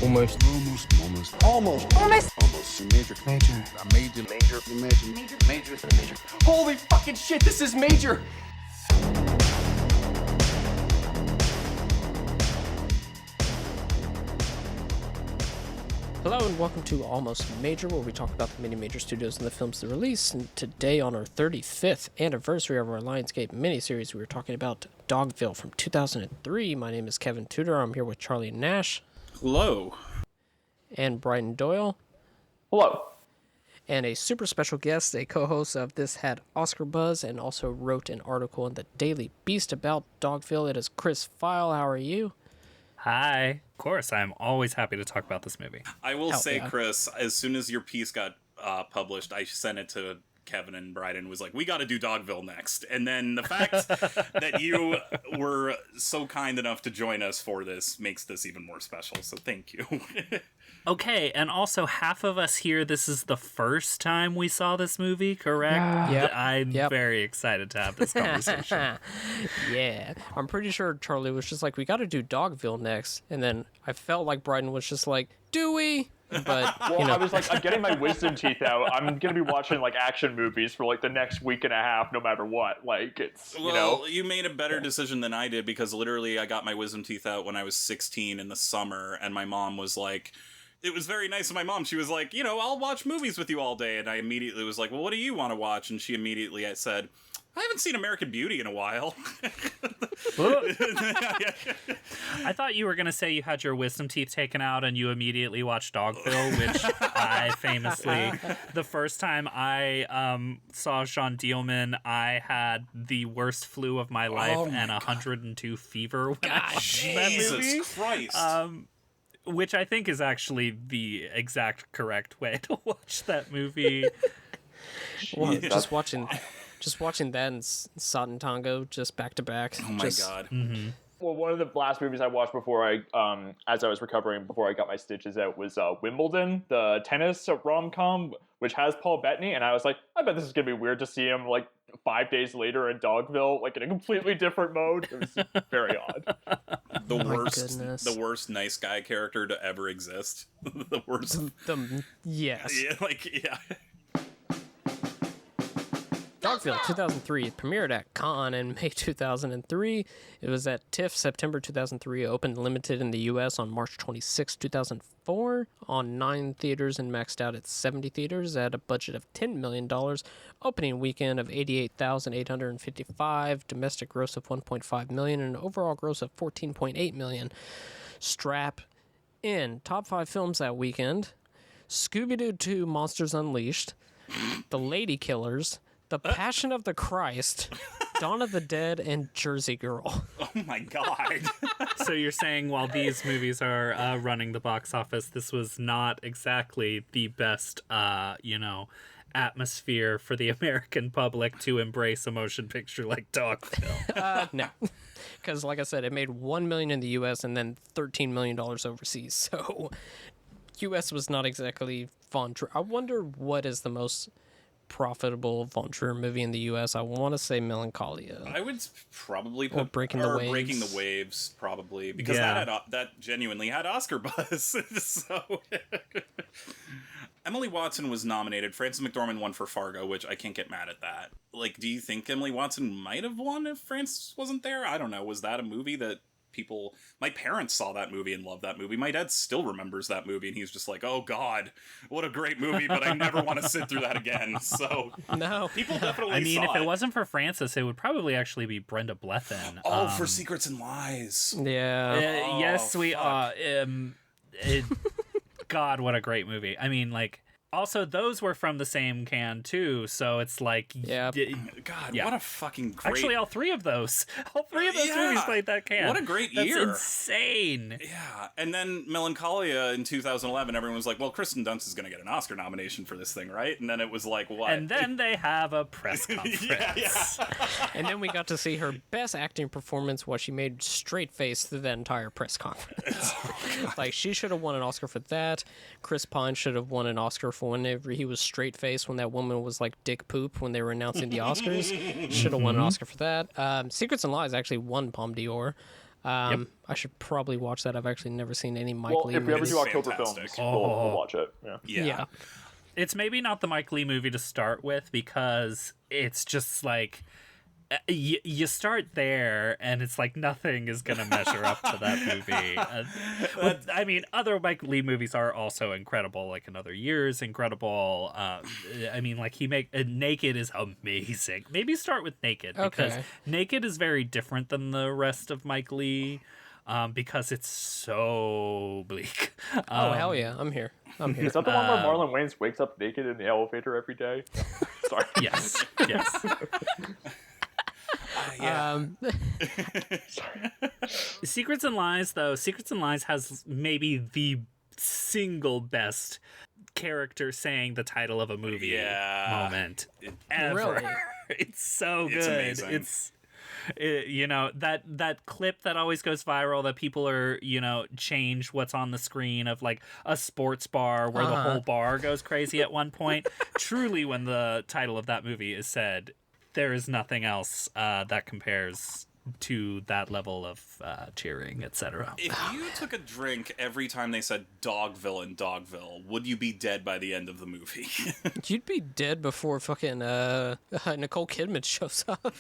Almost. Major. Holy fucking shit, this is major! Hello and welcome to Almost Major, where we talk about the many major studios and the films they release. And today, on our 35th anniversary of our Lionsgate miniseries, we were talking about Dogville from 2003. My name is Kevin Tudor. I'm here with Charlie Nash. Hello. And Brian Doyle. Hello. And a super special guest, a co-host of This Had Oscar Buzz, and also wrote an article in the Daily Beast about Dogville. It is Chris Feil. How are you? Hi. Of course, I'm always happy to talk about this movie. I will say, Chris, as soon as your piece got published, I sent it to Kevin and Brian and was like, we got to do Dogville next. And then the fact that you were so kind enough to join us for this makes this even more special. So thank you. Okay, and also half of us here, this is the first time we saw this movie, correct? Yep. I'm very excited to have this conversation. Yeah. I'm pretty sure Charlie was just like, we got to do Dogville next. And then I felt like Brian was just like, do we? But, I was like, I'm getting my wisdom teeth out. I'm going to be watching, like, action movies for, like, the next week and a half, no matter what. Like, it's, you made a better decision than I did, because literally I got my wisdom teeth out when I was 16 in the summer, and my mom was like... It was very nice of my mom. She was like, I'll watch movies with you all day. And I immediately was like, well, what do you want to watch? And she immediately said, I haven't seen American Beauty in a while. I thought you were going to say you had your wisdom teeth taken out and you immediately watched Dogville, which I famously, the first time I saw Jean Dielman, I had the worst flu of my life and 102 fever when I watched that movie. Jesus Christ. Which I think is actually the exact correct way to watch that movie. Well, just watching that and Sodden Tango just back to back. Oh my God. Mm-hmm. Well, one of the last movies I watched before as I was recovering, before I got my stitches out, was Wimbledon, the tennis rom-com, which has Paul Bettany, and I was like, I bet this is going to be weird to see him, like, 5 days later in Dogville, like, in a completely different mode. It was very odd. The worst nice guy character to ever exist. The worst. Yes. Yeah. Dogville 2003. It premiered at Cannes in May 2003. It was at TIFF September 2003. Opened limited in the U.S. on March 26, 2004. On 9 theaters and maxed out at 70 theaters at a budget of $10 million. Opening weekend of $88,855. Domestic gross of $1.5 million. And overall gross of $14.8 million. Strap in. Top 5 films that weekend. Scooby-Doo 2 Monsters Unleashed. The Lady Killers. The Passion of the Christ, Dawn of the Dead, and Jersey Girl. Oh my God. So you're saying while these movies are running the box office, this was not exactly the best, atmosphere for the American public to embrace a motion picture like Dogville? No. Because, like I said, it made $1 million in the U.S. and then $13 million overseas. So, U.S. was not exactly Von Trier. I wonder what is the most profitable Von Trier movie in the U.S. I want to say Melancholia. I would probably put Breaking the Waves. Breaking the Waves, probably, because that genuinely had Oscar buzz. So Emily Watson was nominated. Frances McDormand won for Fargo, which I can't get mad at that. Like, do you think Emily Watson might have won if Frances wasn't there? I don't know. Was that a movie that my parents saw that movie and loved that movie. My dad still remembers that movie, and he's just like, oh God, what a great movie, but I never want to sit through that again. So no, people definitely I mean, saw if it wasn't for Frances, it would probably actually be Brenda Blethyn. For Secrets and Lies. Yeah. Yes, we are. God, what a great movie. I mean, like, also, those were from the same can, too, so it's like... Yeah. God, what a fucking great... Actually, all three of those movies played that can. What a great year. That's insane. Yeah, and then Melancholia in 2011, everyone was like, well, Kristen Dunst is going to get an Oscar nomination for this thing, right? And then it was like, what? And then they have a press conference. Yeah. And then we got to see her best acting performance while she made straight face through the entire press conference. Like, she should have won an Oscar for that. Chris Pine should have won an Oscar for whenever he was straight faced when that woman was like dick poop when they were announcing the Oscars. Should have won an Oscar for that. Secrets and Lies actually won Palme d'Or. I should probably watch that. I've actually never seen any Mike Lee if we ever movies. do October Fantastic. films, we'll watch it. Yeah. It's maybe not the Mike Lee movie to start with because it's just like you start there and it's like nothing is gonna measure up to that movie. I mean, other Mike Lee movies are also incredible. Like Another Year is incredible. I mean, like Naked is amazing. Maybe start with Naked because Naked is very different than the rest of Mike Lee. Because it's so bleak. Oh, hell yeah. I'm here. Is that the one where Marlon Wayans wakes up naked in the elevator every day? Sorry. Yes. Sorry. Secrets and Lies, though. Secrets and Lies has maybe the single best character saying the title of a movie moment ever. Really? It's so good. It's amazing. That clip that always goes viral that people are, change what's on the screen of like a sports bar where the whole bar goes crazy at one point. Truly, when the title of that movie is said, there is nothing else that compares to that level of cheering, etc. If you took a drink every time they said Dogville in Dogville, would you be dead by the end of the movie? You'd be dead before fucking Nicole Kidman shows up.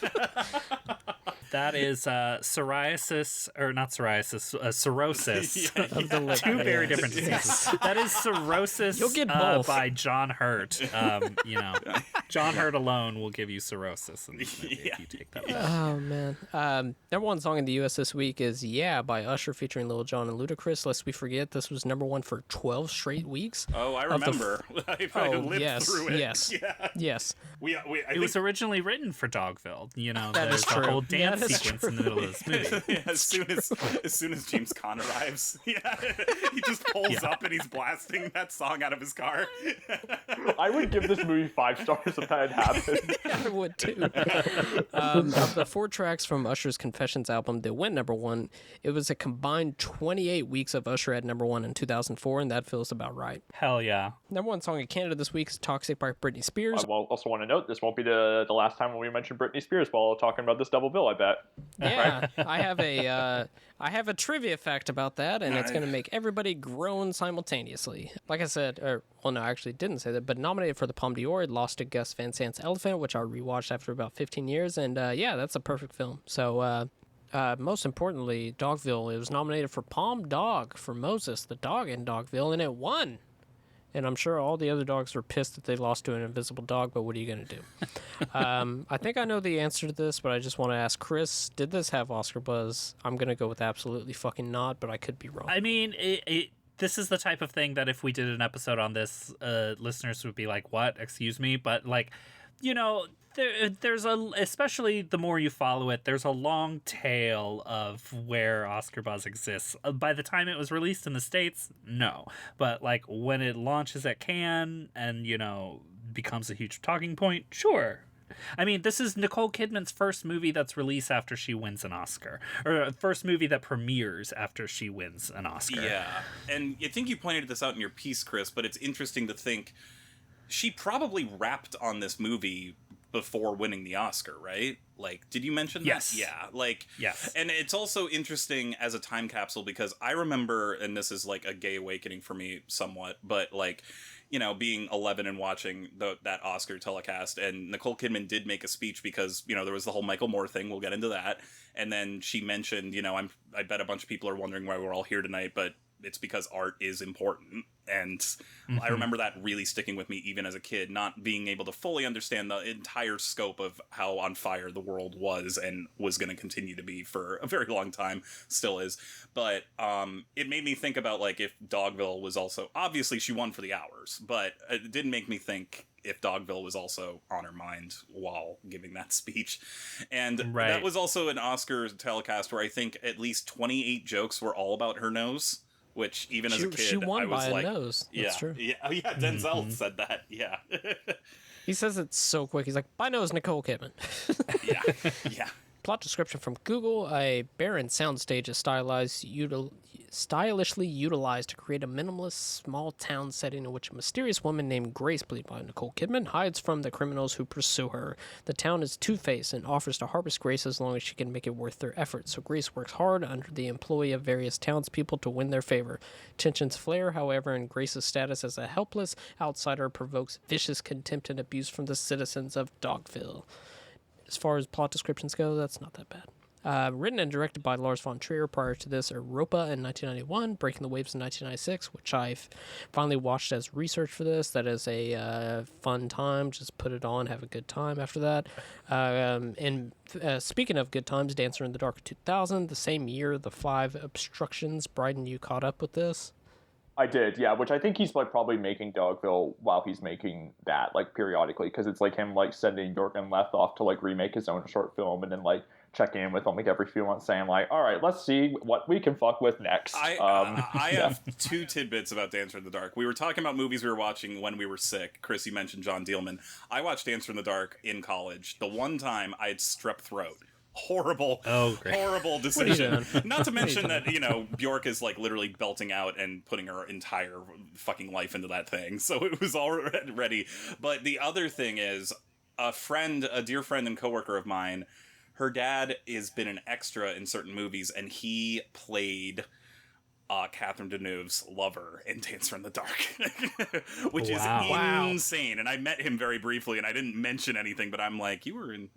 That is cirrhosis. Of the liver. Two very different diseases. Yes. That is cirrhosis. You'll get both. By John Hurt. John Hurt alone will give you cirrhosis in this movie if you take that. Oh, man. Number one song in the U.S. this week is Yeah by Usher featuring Lil Jon and Ludacris. Lest we forget, this was number one for 12 straight weeks. Oh, I remember. I lived through it. Yes. Yeah. Yes. It was originally written for Dogville. That is there's a true. whole dance That is sequence true. in the middle of this movie. Yeah, as soon as James Caan arrives, he just pulls up and he's blasting that song out of his car. I would give this movie 5 stars if that had happened. I would too. Of the 4 tracks from Usher's Confessions album that went number one, it was a combined 28 weeks of Usher at number one in 2004, and that feels about right. Hell yeah. Number one song in Canada this week is Toxic by Britney Spears. I also want to note this won't be the last time when we mention Britney Spears while talking about this double bill, I bet. Yeah, I have a trivia fact about that, and it's going to make everybody groan simultaneously. Like I said, actually didn't say that, but nominated for the Palme d'Or, it lost to Gus Van Sant's Elephant, which I rewatched after about 15 years, and that's a perfect film. So, most importantly, Dogville, it was nominated for Palm Dog for Moses, the dog in Dogville, and it won. And I'm sure all the other dogs were pissed that they lost to an invisible dog, but what are you going to do? I think I know the answer to this, but I just want to ask Chris, did this have Oscar buzz? I'm going to go with absolutely fucking not, but I could be wrong. I mean, this is the type of thing that if we did an episode on this, listeners would be like, what? Excuse me? But like, there's especially the more you follow it, there's a long tail of where Oscar buzz exists. By the time it was released in the States, no. But like when it launches at Cannes and, becomes a huge talking point, sure. I mean, this is Nicole Kidman's first movie that's released after she wins an Oscar. Or first movie that premieres after she wins an Oscar. Yeah. And I think you pointed this out in your piece, Chris, but it's interesting to think she probably rapped on this movie before winning the Oscar, right? Like, did you mention that? Yes. Yeah. Yes. And it's also interesting as a time capsule because I remember, and this is like a gay awakening for me somewhat, but like, being 11 and watching that Oscar telecast, and Nicole Kidman did make a speech because, there was the whole Michael Moore thing. We'll get into that. And then she mentioned, I bet a bunch of people are wondering why we're all here tonight, but it's because art is important. And I remember that really sticking with me even as a kid, not being able to fully understand the entire scope of how on fire the world was and was going to continue to be for a very long time, still is. But it made me think about like if Dogville was also, obviously she won for the hours, but it did make me think if Dogville was also on her mind while giving that speech. And that was also an Oscar telecast where I think at least 28 jokes were all about her nose. Which even as a kid, she won I was by like, a nose. That's true. Yeah, Denzel said that. Yeah. He says it so quick. He's like, "By nose, Nicole Kidman." Yeah. plot description from Google: a barren soundstage is stylishly utilized to create a minimalist small town setting in which a mysterious woman named Grace, played by Nicole Kidman, hides from the criminals who pursue her. The town is two-faced and offers to harvest Grace as long as she can make it worth their effort. So Grace works hard under the employ of various townspeople to win their favor. Tensions flare, however, and Grace's status as a helpless outsider provokes vicious contempt and abuse from the citizens of Dogville. As far as plot descriptions go, that's not that bad. Written and directed by Lars von Trier. Prior to this, Europa in 1991, Breaking the Waves in 1996, which I finally watched as research for this. That is a fun time. Just put it on, have a good time after that. And speaking of good times, Dancer in the Dark 2000, the same year, The Five Obstructions. Bryden, you caught up with this? I did, yeah, which I think he's like probably making Dogville while he's making that, like periodically, because it's like him like sending Jorgen Leth off to like remake his own short film and then like checking in with him like every few months saying like, all right, let's see what we can fuck with next. I have two tidbits about Dancer in the Dark. We were talking about movies we were watching when we were sick. Chris, you mentioned John Dielman. I watched Dancer in the Dark in college. The one time I had strep throat. Horrible decision. Not to mention that, you know, Bjork is like literally belting out and putting her entire fucking life into that thing. So it was already. But the other thing is, a dear friend and coworker of mine, her dad has been an extra in certain movies, and he played Catherine Deneuve's lover in Dancer in the Dark, which is insane. And I met him very briefly, and I didn't mention anything, but I'm like, you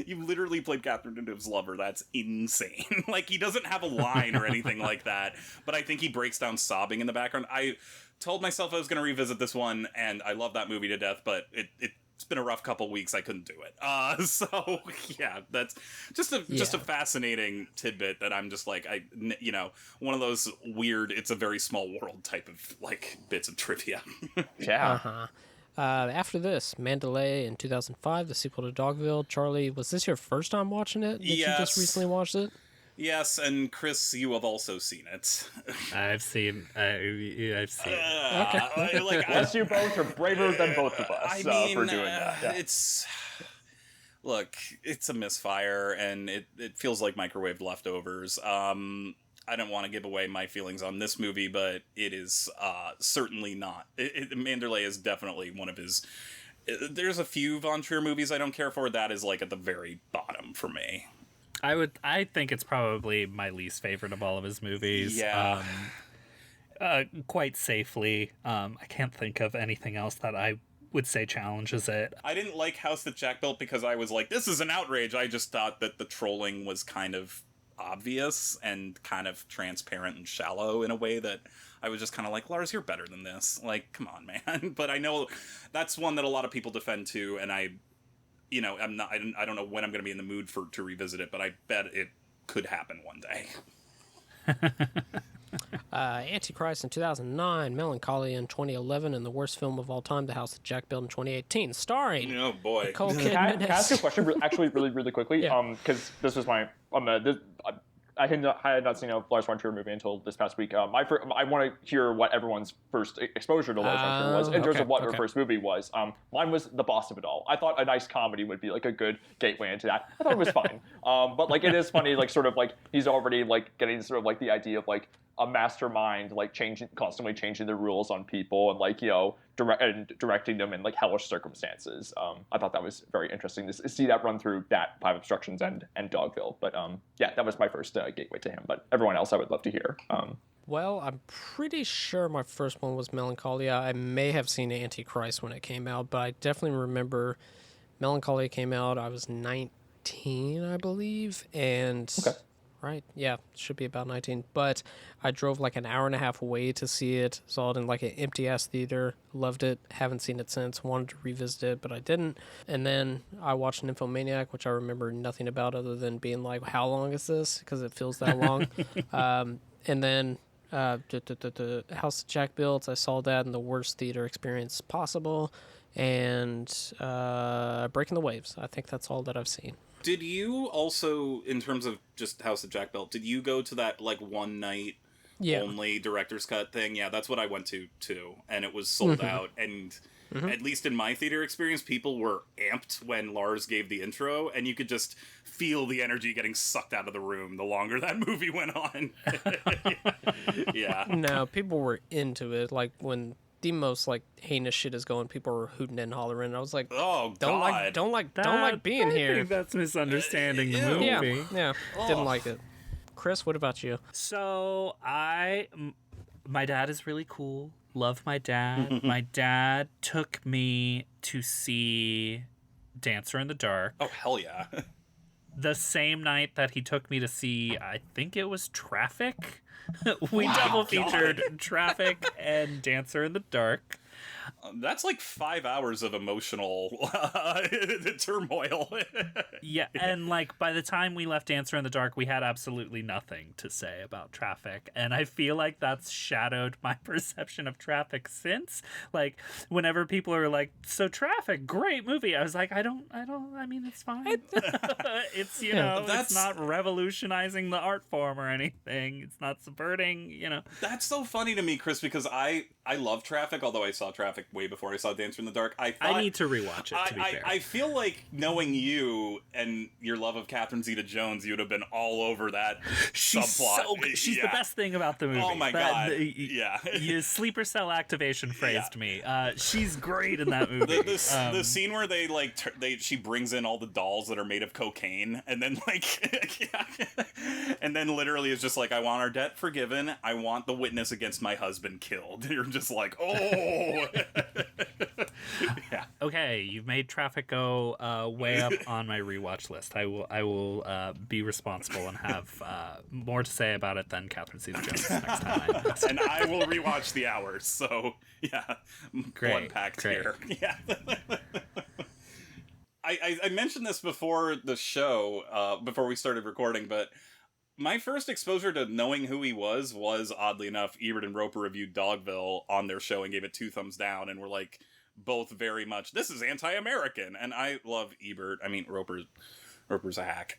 literally played Catherine Deneuve's lover. That's insane. Like, he doesn't have a line or anything like that, but I think he breaks down sobbing in the background. I told myself I was going to revisit this one, and I love that movie to death, but it's been a rough couple weeks. I couldn't do it. So yeah, that's just a fascinating tidbit that I'm just like, one of those weird, it's a very small world type of like bits of trivia. Yeah. After this, Mandalay in 2005, the sequel to Dogville. Charlie, was this your first time watching it? Did you just recently watched it? Yes, and Chris, you have also seen it. I've seen Okay. Unless you both are braver than both of us for doing that. Yeah. It's a misfire, and it feels like microwaved leftovers. I don't want to give away my feelings on this movie, but it is certainly not. Mandalay is definitely one of his... There's a few Von Trier movies I don't care for. That is like at the very bottom for me. I think it's probably my least favorite of all of his movies. Yeah. Quite safely. I can't think of anything else that I would say challenges it. I didn't like House That Jack Built because I was like, this is an outrage. I just thought that the trolling was kind of obvious and kind of transparent and shallow in a way that I was just kind of like, Lars, you're better than this. Like, come on, man. But I know that's one that a lot of people defend too, and I don't know when I'm going to be in the mood to revisit it, but I bet it could happen one day. Antichrist in 2009, Melancholia in 2011, and the worst film of all time, The House That Jack Built in 2018, starring oh boy, Nicole Can Kidman. I ask you a question actually really quickly? Yeah. Because this was my I had not seen a Lars von Trier movie until this past week. I want to hear what everyone's first exposure to Lars von Trier was in terms of what her first movie was. Mine was The Boss of It All. I thought a nice comedy would be like a good gateway into that. I thought it was fine. But like it is funny, like sort of like he's already like getting sort of like the idea of like a mastermind like constantly changing the rules on people and like directing them in like hellish circumstances. I thought that was very interesting to see that run through that Five Obstructions and Dogville. But yeah, that was my first gateway to him. But everyone else I would love to hear. Well, I'm pretty sure my first one was Melancholia. I may have seen Antichrist when it came out, but I definitely remember Melancholia came out. I was 19, I believe, and... Okay. Right, yeah, should be about 19. But I drove like an hour and a half away to see it. Saw it in like an empty-ass theater. Loved it. Haven't seen it since. Wanted to revisit it, but I didn't. And then I watched Nymphomaniac, which I remember nothing about other than being like, how long is this? Because it feels that long. And then the House that Jack Built, I saw that in the worst theater experience possible. And Breaking the Waves. I think that's all that I've seen. Did you also, in terms of just House of Jack Built, did you go to that like one night only director's cut thing. Yeah, that's what I went to too, and it was sold out. And at least in my theater experience, people were amped when Lars gave the intro, and you could just feel the energy getting sucked out of the room the longer that movie went on. Yeah. No, people were into it. Like when the most like heinous shit is going, people were hooting and hollering. I was like, Oh don't God. don't like being I here. think that's misunderstanding the movie. Yeah, didn't like it. Chris, what about you? So my dad is really cool. Love my dad. My dad took me to see Dancer in the Dark Oh hell yeah. the same night that he took me to see, I think it was Traffic. We double featured Traffic and Dancer in the Dark. That's like 5 hours of emotional turmoil. Yeah, and like by the time we left Dancer in the Dark, we had absolutely nothing to say about Traffic, and I feel like that's shadowed my perception of Traffic since. Like whenever people are like, "So Traffic, great movie," I was like, I mean, it's fine. It's it's not revolutionizing the art form or anything. It's not subverting. That's so funny to me, Chris, because I love Traffic, although I saw Traffic way before I saw Dancer in the Dark. I need to rewatch it, to be fair. I feel like knowing you and your love of Catherine Zeta-Jones, you would have been all over that subplot. She's the best thing about the movie. Oh my God. Yeah. You sleeper cell activation phrased me. She's great in that movie. The scene where she brings in all the dolls that are made of cocaine, and then and then literally is just like, I want our debt forgiven. I want the witness against my husband killed. You're just like, oh. Yeah. Okay, you've made Traffic go way up on my rewatch list. I will be responsible and have more to say about it than Catherine Zeta-Jones next time. And I will rewatch The Hours. So yeah, blood pact here. Yeah. I mentioned this before the show, before we started recording, but my first exposure to knowing who he was oddly enough, Ebert and Roper reviewed Dogville on their show and gave it 2 thumbs down, and were like both very much, this is anti-American. And I love Ebert. I mean, Roper's a hack.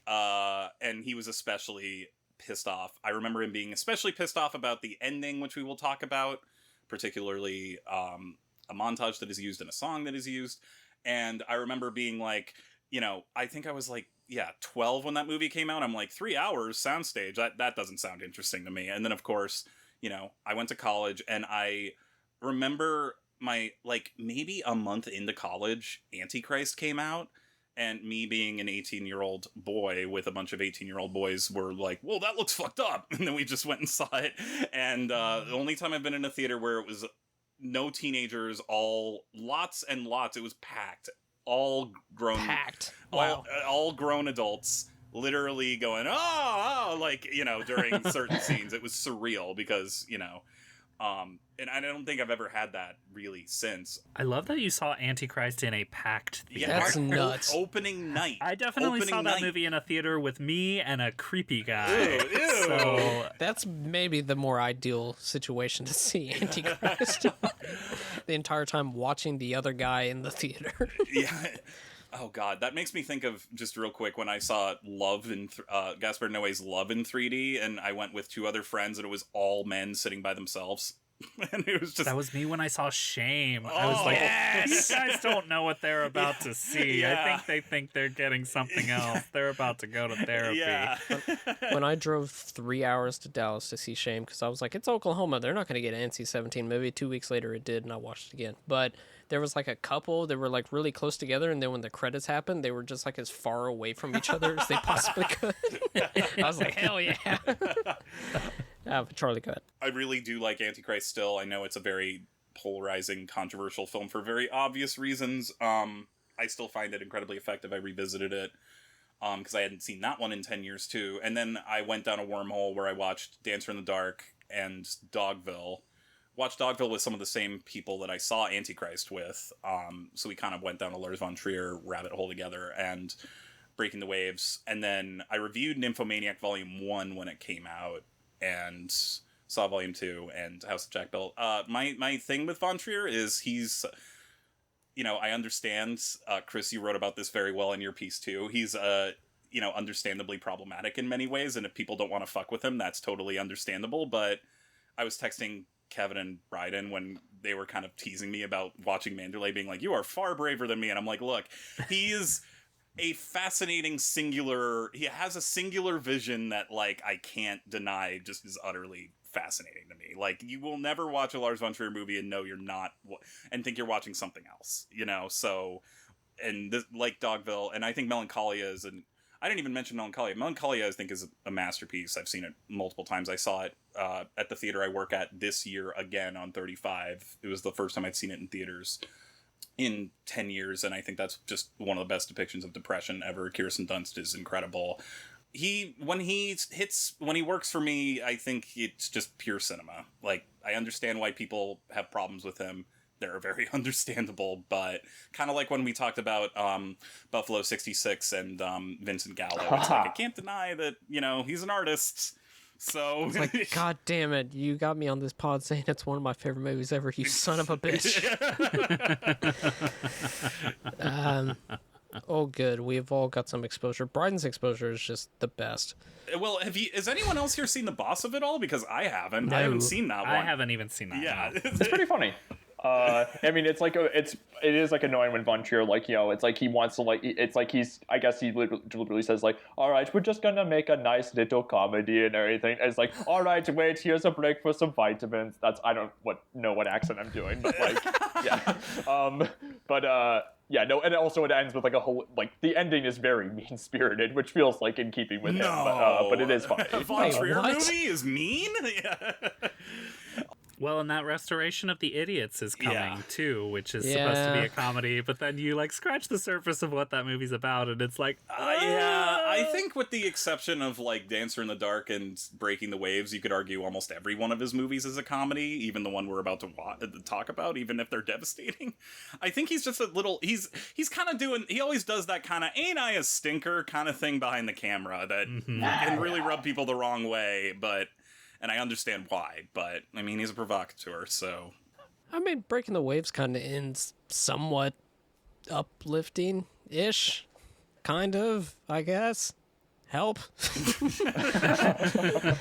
And he was especially pissed off. I remember him being especially pissed off about the ending, which we will talk about, particularly a montage that is used in a song that is used. And I remember being like, I think I was like, 12 when that movie came out. I'm like, 3 hours soundstage. That doesn't sound interesting to me. And then of course, I went to college, and I remember maybe a month into college, Antichrist came out, and me being an 18-year-old boy with a bunch of 18-year-old boys were like, whoa, that looks fucked up. And then we just went and saw it. And the only time I've been in a theater where it was no teenagers, lots and lots, it was packed. All grown, Wow. all grown adults, literally going, during certain scenes. It was surreal because, and I don't think I've ever had that really since. I love that you saw Antichrist in a packed theater. Yeah, That's nuts. Opening night. I definitely saw that movie in a theater with me and a creepy guy. Ew. So That's maybe the more ideal situation to see Antichrist. The entire time watching the other guy in the theater. Yeah. Oh God, that makes me think of, just real quick, when I saw Gaspar Noé's Love in 3D, and I went with 2 other friends, and it was all men sitting by themselves. And it was just... That was me when I saw Shame. I was like, these guys don't know what they're about to see. Yeah. I think they think they're getting something else. They're about to go to therapy. Yeah. When I drove 3 hours to Dallas to see Shame, because I was like, it's Oklahoma, they're not going to get an NC-17 movie. 2 weeks later it did, and I watched it again. But there was like a couple that were like really close together, and then when the credits happened, they were just like as far away from each other as they possibly could. I was like, hell yeah. But Charlie, go ahead. I really do like Antichrist still. I know it's a very polarizing, controversial film for very obvious reasons. I still find it incredibly effective. I revisited it because I hadn't seen that one in 10 years too. And then I went down a wormhole where I watched Dancer in the Dark and Dogville. Watched Dogville with some of the same people that I saw Antichrist with. So we kind of went down a Lars von Trier rabbit hole together and Breaking the Waves. And then I reviewed Nymphomaniac Volume 1 when it came out, and saw Volume 2 and House of Jack Bill. My thing with Von Trier is he's, I understand, Chris, you wrote about this very well in your piece too. He's, understandably problematic in many ways, and if people don't want to fuck with him, that's totally understandable, but I was texting Kevin and Bryden when they were kind of teasing me about watching Mandalay, being like, you are far braver than me. And I'm like, look, he is a fascinating he has a singular vision that, like, I can't deny just is utterly fascinating to me. Like, you will never watch a Lars von Trier movie and know you're not, and think you're watching something else, you know? So, and this, like Dogville, and I think Melancholia is I didn't even mention Melancholia. Melancholia, I think, is a masterpiece. I've seen it multiple times. I saw it at the theater I work at this year again on 35. It was the first time I'd seen it in theaters in 10 years, and I think that's just one of the best depictions of depression ever. Kirsten Dunst is incredible. When he works for me, I think it's just pure cinema. Like, I understand why people have problems with him. They're very understandable, but kind of like when we talked about Buffalo 66 and Vincent Gallo, it's like, I can't deny that, you know, he's an artist. So it's like, God damn it, you got me on this pod saying it's one of my favorite movies ever, you son of a bitch. Oh, good. We've all got some exposure. Bryden's exposure is just the best. Well, has anyone else here seen The Boss of It All? Because I haven't. No. I haven't seen that one. I haven't even seen that. Yeah, one. It's pretty funny. I mean, it is like annoying when Von Trier, like, you know, it's like he wants to, like, it's like I guess he literally says, like, all right, we're just gonna make a nice little comedy and everything. And it's like, all right, wait, here's a break for some vitamins. I don't know what accent I'm doing, but, like, yeah. Yeah, no, and also it ends with, like, a whole, like, the ending is very mean-spirited, which feels, like, in keeping with him, but it is funny. A Von Trier movie is mean? Yeah. Well, and that restoration of The Idiots is coming, too, which is supposed to be a comedy, but then you, like, scratch the surface of what that movie's about, and it's like, yeah, I think with the exception of, like, Dancer in the Dark and Breaking the Waves, you could argue almost every one of his movies is a comedy, even the one we're about to talk about, even if they're devastating. I think he's just a little, he's kind of doing, he always does that kind of, ain't I a stinker kind of thing behind the camera that can really rub people the wrong way, but... And I understand why, but, I mean, he's a provocateur, so... I mean, Breaking the Waves kind of ends somewhat uplifting-ish. Kind of, I guess. Help.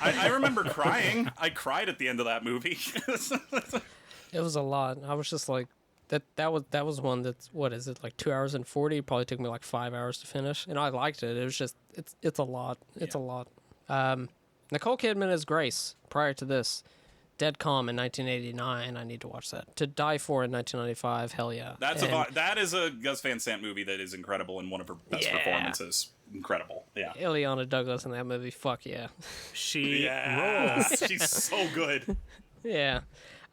I remember crying. I cried at the end of that movie. It was a lot. I was just like... That was one that's, what is it, like 2 hours and 40? It probably took me like 5 hours to finish. And I liked it. It was just... It's a lot. It's a lot. Nicole Kidman as Grace, prior to this. Dead Calm in 1989, I need to watch that. To Die For in 1995, hell yeah. That is a Gus Van Sant movie that is incredible and one of her best performances. Incredible, yeah. Ileana Douglas in that movie, fuck yeah. She rules. She's so good. Yeah.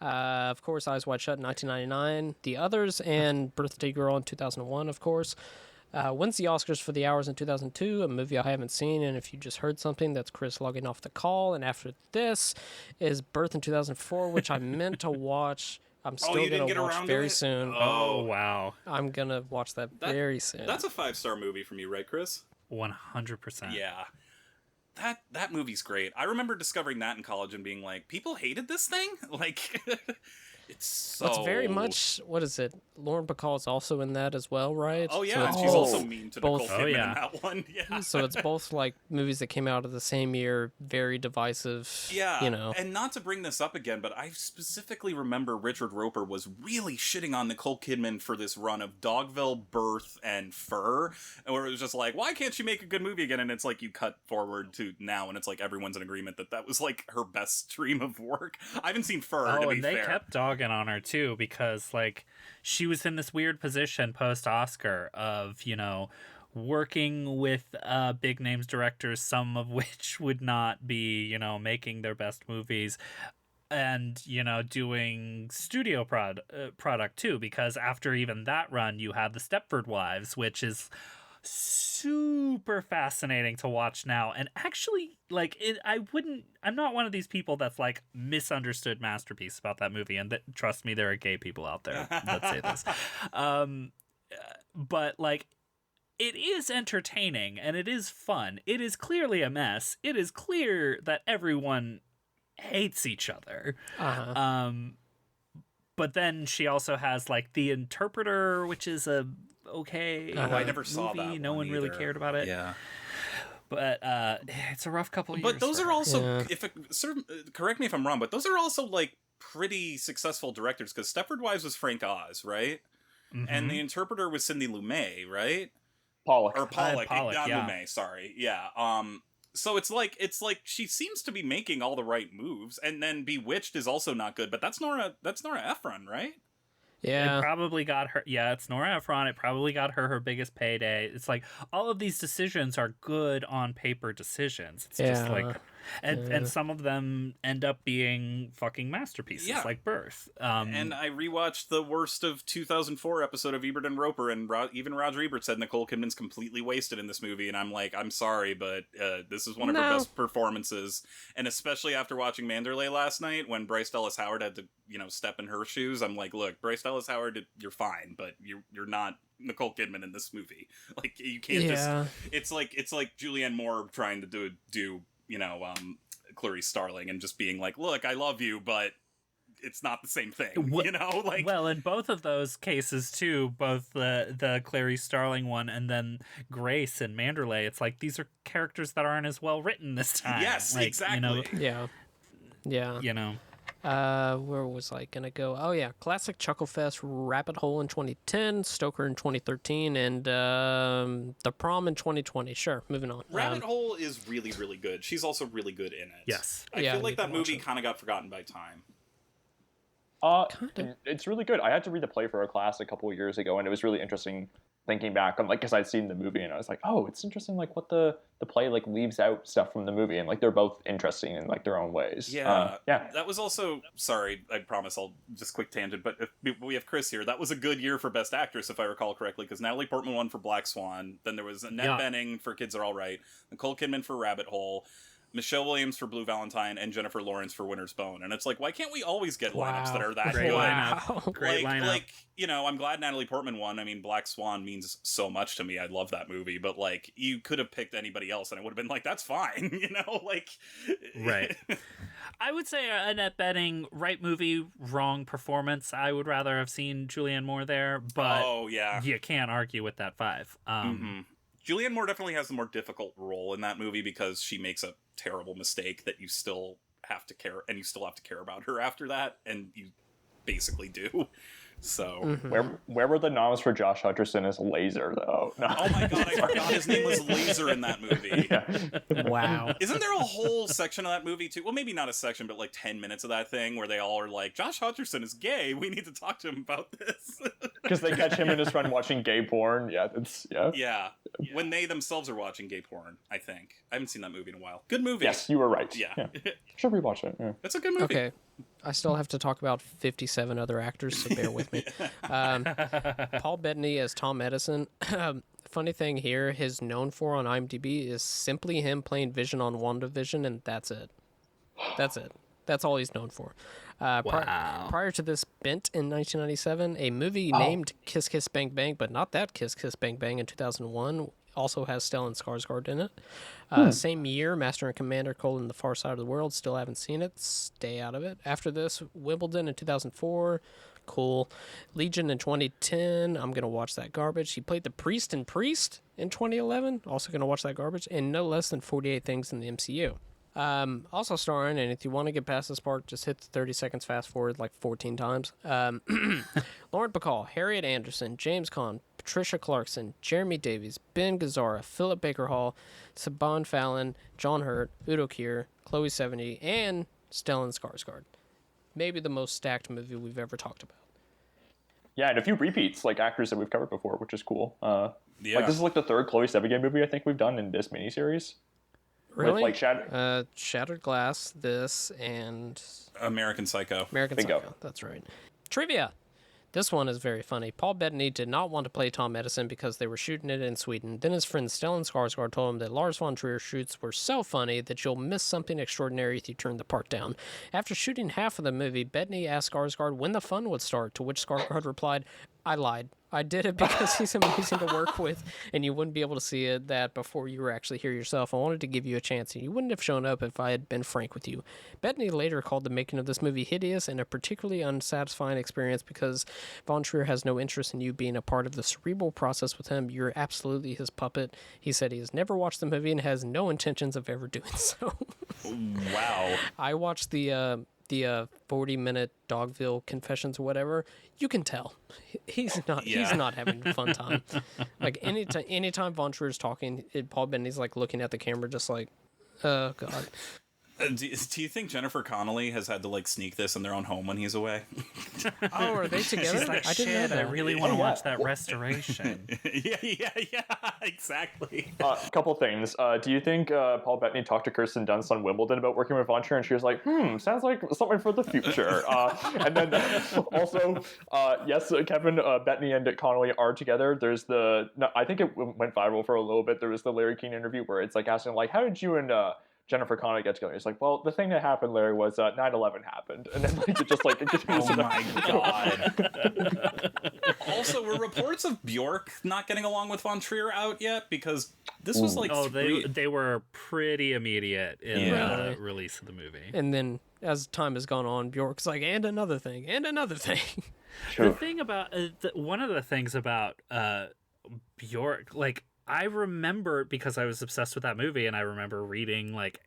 Of course, Eyes Wide Shut in 1999. The Others and Birthday Girl in 2001, of course. Wins the Oscars for The Hours in 2002, a movie I haven't seen, and if you just heard something, that's Chris logging off the call. And after this is Birth in 2004, which I meant to watch. I'm still going to watch very soon. Oh, wow. I'm going to watch that very soon. That's a 5-star movie from you, right, Chris? 100%. Yeah. That movie's great. I remember discovering that in college and being like, people hated this thing? Like... It's so... Well, it's very much, what is it? Lauren Bacall is also in that as well, right? Oh, yeah, so and she's also mean to Nicole Kidman in that one. Yeah. So it's both, like, movies that came out of the same year, very divisive, yeah, you know. And not to bring this up again, but I specifically remember Richard Roeper was really shitting on Nicole Kidman for this run of Dogville, Birth, and Fur, where it was just like, why can't she make a good movie again? And it's like, you cut forward to now, and it's like, everyone's in agreement that was, like, her best stream of work. I haven't seen Fur, to be fair. Oh, and they kept dogging on her too, because like she was in this weird position post Oscar of, you know, working with big names directors, some of which would not be, you know, making their best movies, and, you know, doing studio product too, because after even that run you had the Stepford Wives, which is super fascinating to watch now. And actually, like, I'm not one of these people that's like misunderstood masterpiece about that movie, and trust me, there are gay people out there that say this, but like, it is entertaining and it is fun. It is clearly a mess. It is clear that everyone hates each other. But then she also has like The Interpreter, which is a I never saw that. No one really cared about it. Yeah. But it's a rough couple of years. But those for are her. also, correct me if I'm wrong, but those are also like pretty successful directors, because Stepford Wives was Frank Oz, right? Mm-hmm. And The Interpreter was Sidney Lumet, right? Pollock. Or Pollock, Pollock, not yeah. Lumet, sorry. Yeah. So it's like she seems to be making all the right moves, and then Bewitched is also not good, but that's Nora Ephron, right? Yeah. It probably got her. Yeah, it's Nora Ephron. It probably got her biggest payday. It's like all of these decisions are good on paper decisions. It's just like, and some of them end up being fucking masterpieces, like Birth. And I rewatched the worst of 2004 episode of Ebert and Roper, and even Roger Ebert said Nicole Kidman's completely wasted in this movie, and I'm like, I'm sorry, but this is one of her best performances, and especially after watching Manderley last night, when Bryce Dallas Howard had to, step in her shoes, I'm like, look, Bryce Dallas Howard, you're fine, but you're not Nicole Kidman in this movie. Like, you can't just. It's like Julianne Moore trying to do Clarice Starling and just being like, look, I love you, but it's not the same thing, like. Well, in both of those cases too, both the Clarice Starling one and then Grace and Manderley, it's like these are characters that aren't as well written this time. Yes, like, exactly. Yeah. Where was I gonna go? Oh yeah, classic Chucklefest, Rabbit Hole in 2010, Stoker in 2013, and The Prom in 2020. Sure, moving on. Rabbit Hole is really, really good. She's also really good in it. Yes. I feel like that movie kind of got forgotten by time. It's really good. I had to read the play for a class a couple of years ago, and it was really interesting thinking back on, like, because I'd seen the movie and I was like, oh, it's interesting, like, what the play, like, leaves out stuff from the movie, and, like, they're both interesting in, like, their own ways. Yeah. That was also, sorry, I promise I'll just quick tangent, but if we have Chris here, that was a good year for Best Actress, if I recall correctly, because Natalie Portman won for Black Swan, then there was Annette Bening for Kids Are All Right, Nicole Kidman for Rabbit Hole, Michelle Williams for Blue Valentine, and Jennifer Lawrence for Winter's Bone. And it's like, why can't we always get lineups that are that Great good? lineup. Great lineup. Like, I'm glad Natalie Portman won. I mean, Black Swan means so much to me. I love that movie. But, like, you could have picked anybody else, and it would have been like, that's fine, like... Right. I would say Annette Bening, right movie, wrong performance. I would rather have seen Julianne Moore there, but you can't argue with that 5. Julianne Moore definitely has the more difficult role in that movie because she makes a terrible mistake that you still have to care, and you still have to care about her after that, and you basically do. So where were the noms for Josh Hutcherson as Laser, though? No. Oh my god, I forgot his name was Laser in that movie. Wow. Isn't there a whole section of that movie too? Well, maybe not a section, but like 10 minutes of that thing where they all are like, Josh Hutcherson is gay. We need to talk to him about this. Because they catch him and his friend watching gay porn. Yeah. When they themselves are watching gay porn, I think. I haven't seen that movie in a while. Good movie. Yes, you were right. Yeah. Should rewatch it. Yeah. It's a good movie. Okay. I still have to talk about 57 other actors, so bear with me. Paul Bettany as Tom Edison. Funny thing here, his known for on IMDb is simply him playing Vision on WandaVision, and that's it. That's all he's known for. Prior to this, Bent in 1997, a movie named Kiss Kiss Bang Bang, but not that Kiss Kiss Bang Bang in 2001, also has Stellan Skarsgård in it. Same year, Master and Commander: The Far Side of the World. Still haven't seen it. Stay out of it. After this, Wimbledon in 2004. Cool. Legion in 2010. I'm going to watch that garbage. He played the Priest in 2011. Also going to watch that garbage. And no less than 48 Things in the MCU. Also starring, and if you want to get past this part, just hit the 30 seconds fast forward like 14 times. Lauren Bacall, Harriet Anderson, James Caan, Patricia Clarkson, Jeremy Davies, Ben Gazzara, Philip Baker Hall, Saban Fallon, John Hurt, Udo Kier, Chloe Sevigny, and Stellan Skarsgård. Maybe the most stacked movie we've ever talked about. Yeah, and a few repeats, like actors that we've covered before, which is cool. Like, this is like the third Chloe Sevigny movie I think we've done in this miniseries. Really? With, like, Shattered Glass, this, and... American Psycho. Psycho, that's right. Trivia! This one is very funny. Paul Bettany did not want to play Tom Edison because they were shooting it in Sweden. Then his friend Stellan Skarsgård told him that Lars von Trier shoots were so funny that you'll miss something extraordinary if you turn the part down. After shooting half of the movie, Bettany asked Skarsgård when the fun would start, to which Skarsgård replied, I lied. I did it because he's amazing to work with, and you wouldn't be able to see that before you were actually here yourself. I wanted to give you a chance, and you wouldn't have shown up if I had been frank with you. Bettany later called the making of this movie hideous and a particularly unsatisfying experience because Von Trier has no interest in you being a part of the cerebral process with him. You're absolutely his puppet. He said he has never watched the movie and has no intentions of ever doing so. Wow. I watched the 40-minute Dogville confessions or whatever. You can tell he's not having a fun time. Like anytime Von Trier's talking, Paul Bettany's like looking at the camera just like, oh god. Do you think Jennifer Connelly has had to like sneak this in their own home when he's away? Oh, are they together? She's like, I didn't know shit, I that. really want to watch that restoration. yeah, exactly. A couple things. Do you think Paul Bettany talked to Kirsten Dunst on Wimbledon about working with Von Trier, and she was like, sounds like something for the future. And then also, yes, Kevin, Bettany, and Connolly are together. There's I think it went viral for a little bit. There was the Larry King interview where it's like asking, like, how did you and Jennifer Connelly get together? He's like, well, the thing that happened, Larry, was 9/11 happened. And then like, it just like, it continues. Oh my god. Also, were reports of Bjork not getting along with Von Trier out yet? Because this was like they were pretty immediate in the release of the movie. And then as time has gone on, Bjork's like, and another thing, and another thing. The thing about one of the things about Bjork, like, I remember, because I was obsessed with that movie, and I remember reading like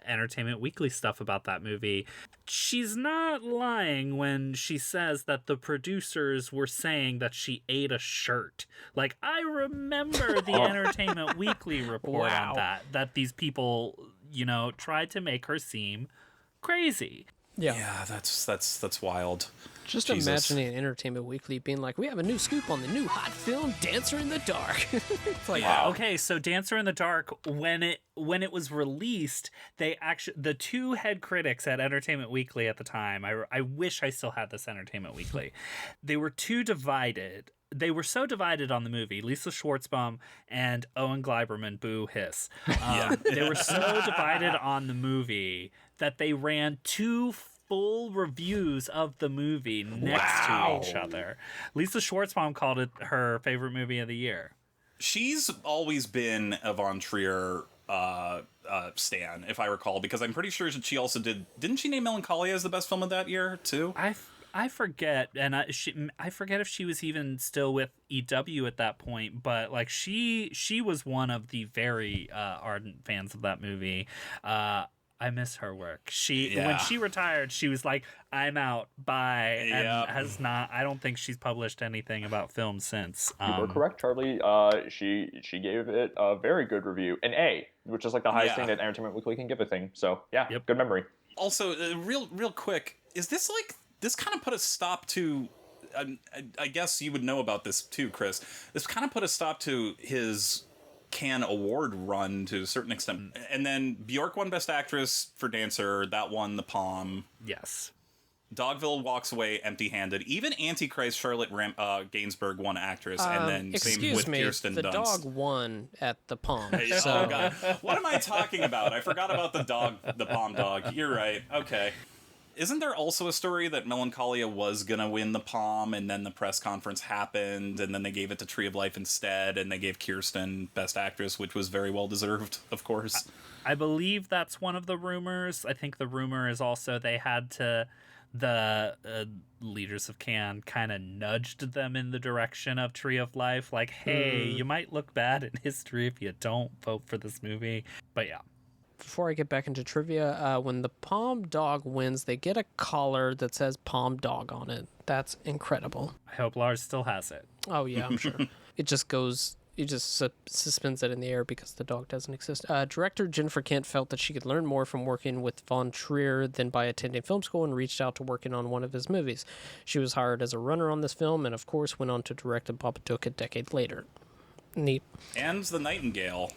Entertainment Weekly stuff about that movie. She's not lying when she says that the producers were saying that she ate a shirt. Like, I remember the Entertainment Weekly report on that these people, tried to make her seem crazy. Yeah, that's wild. Just Jesus. imagining Entertainment Weekly being like, we have a new scoop on the new hot film, Dancer in the Dark. It's like, Wow. Okay, so Dancer in the Dark, when it was released, the two head critics at Entertainment Weekly at the time, I wish I still had this Entertainment Weekly, they were too divided. They were so divided on the movie, Lisa Schwartzbaum and Owen Gleiberman, boo hiss. They were so divided on the movie that they ran two full reviews of the movie next to each other. Lisa Schwartzbaum called it her favorite movie of the year. She's always been a Von Trier stan, if I recall, because I'm pretty sure that she also didn't she name Melancholia as the best film of that year too? I forget, and I forget if she was even still with EW at that point, but like she was one of the very ardent fans of that movie. I miss her work. When she retired, she was like, "I'm out, bye," and I don't think she's published anything about film since. You were correct, Charlie. She gave it a very good review, an A, which is like the highest thing that Entertainment Weekly can give a thing. So good memory. Also, real quick, is this like this kind of put a stop to? I guess you would know about this too, Chris. This kind of put a stop to his Cannes Award run to a certain extent. And then Bjork won Best Actress for Dancer. That won the Palm. Yes. Dogville walks away empty-handed. Even Antichrist Charlotte Gainsbourg won Actress, and then same with Kirsten Dunst. The dog won at the Palm. So. Oh god, what am I talking about? I forgot about the Palm dog. You're right. Okay. Isn't there also a story that Melancholia was gonna win the Palm, and then the press conference happened, and then they gave it to Tree of Life instead, and they gave Kirsten Best Actress, which was very well deserved, of course. I believe that's one of the rumors. I think the rumor is also the leaders of Cannes kind of nudged them in the direction of Tree of Life, like, hey, you might look bad in history if you don't vote for this movie. But yeah. Before I get back into trivia, when the Palm Dog wins, they get a collar that says Palm Dog on it. That's incredible. I hope Lars still has it. Oh, yeah, I'm sure. It just suspends it in the air because the dog doesn't exist. Director Jennifer Kent felt that she could learn more from working with Von Trier than by attending film school and reached out to working on one of his movies. She was hired as a runner on this film and, of course, went on to direct The Babadook a decade later. Neat. And The Nightingale,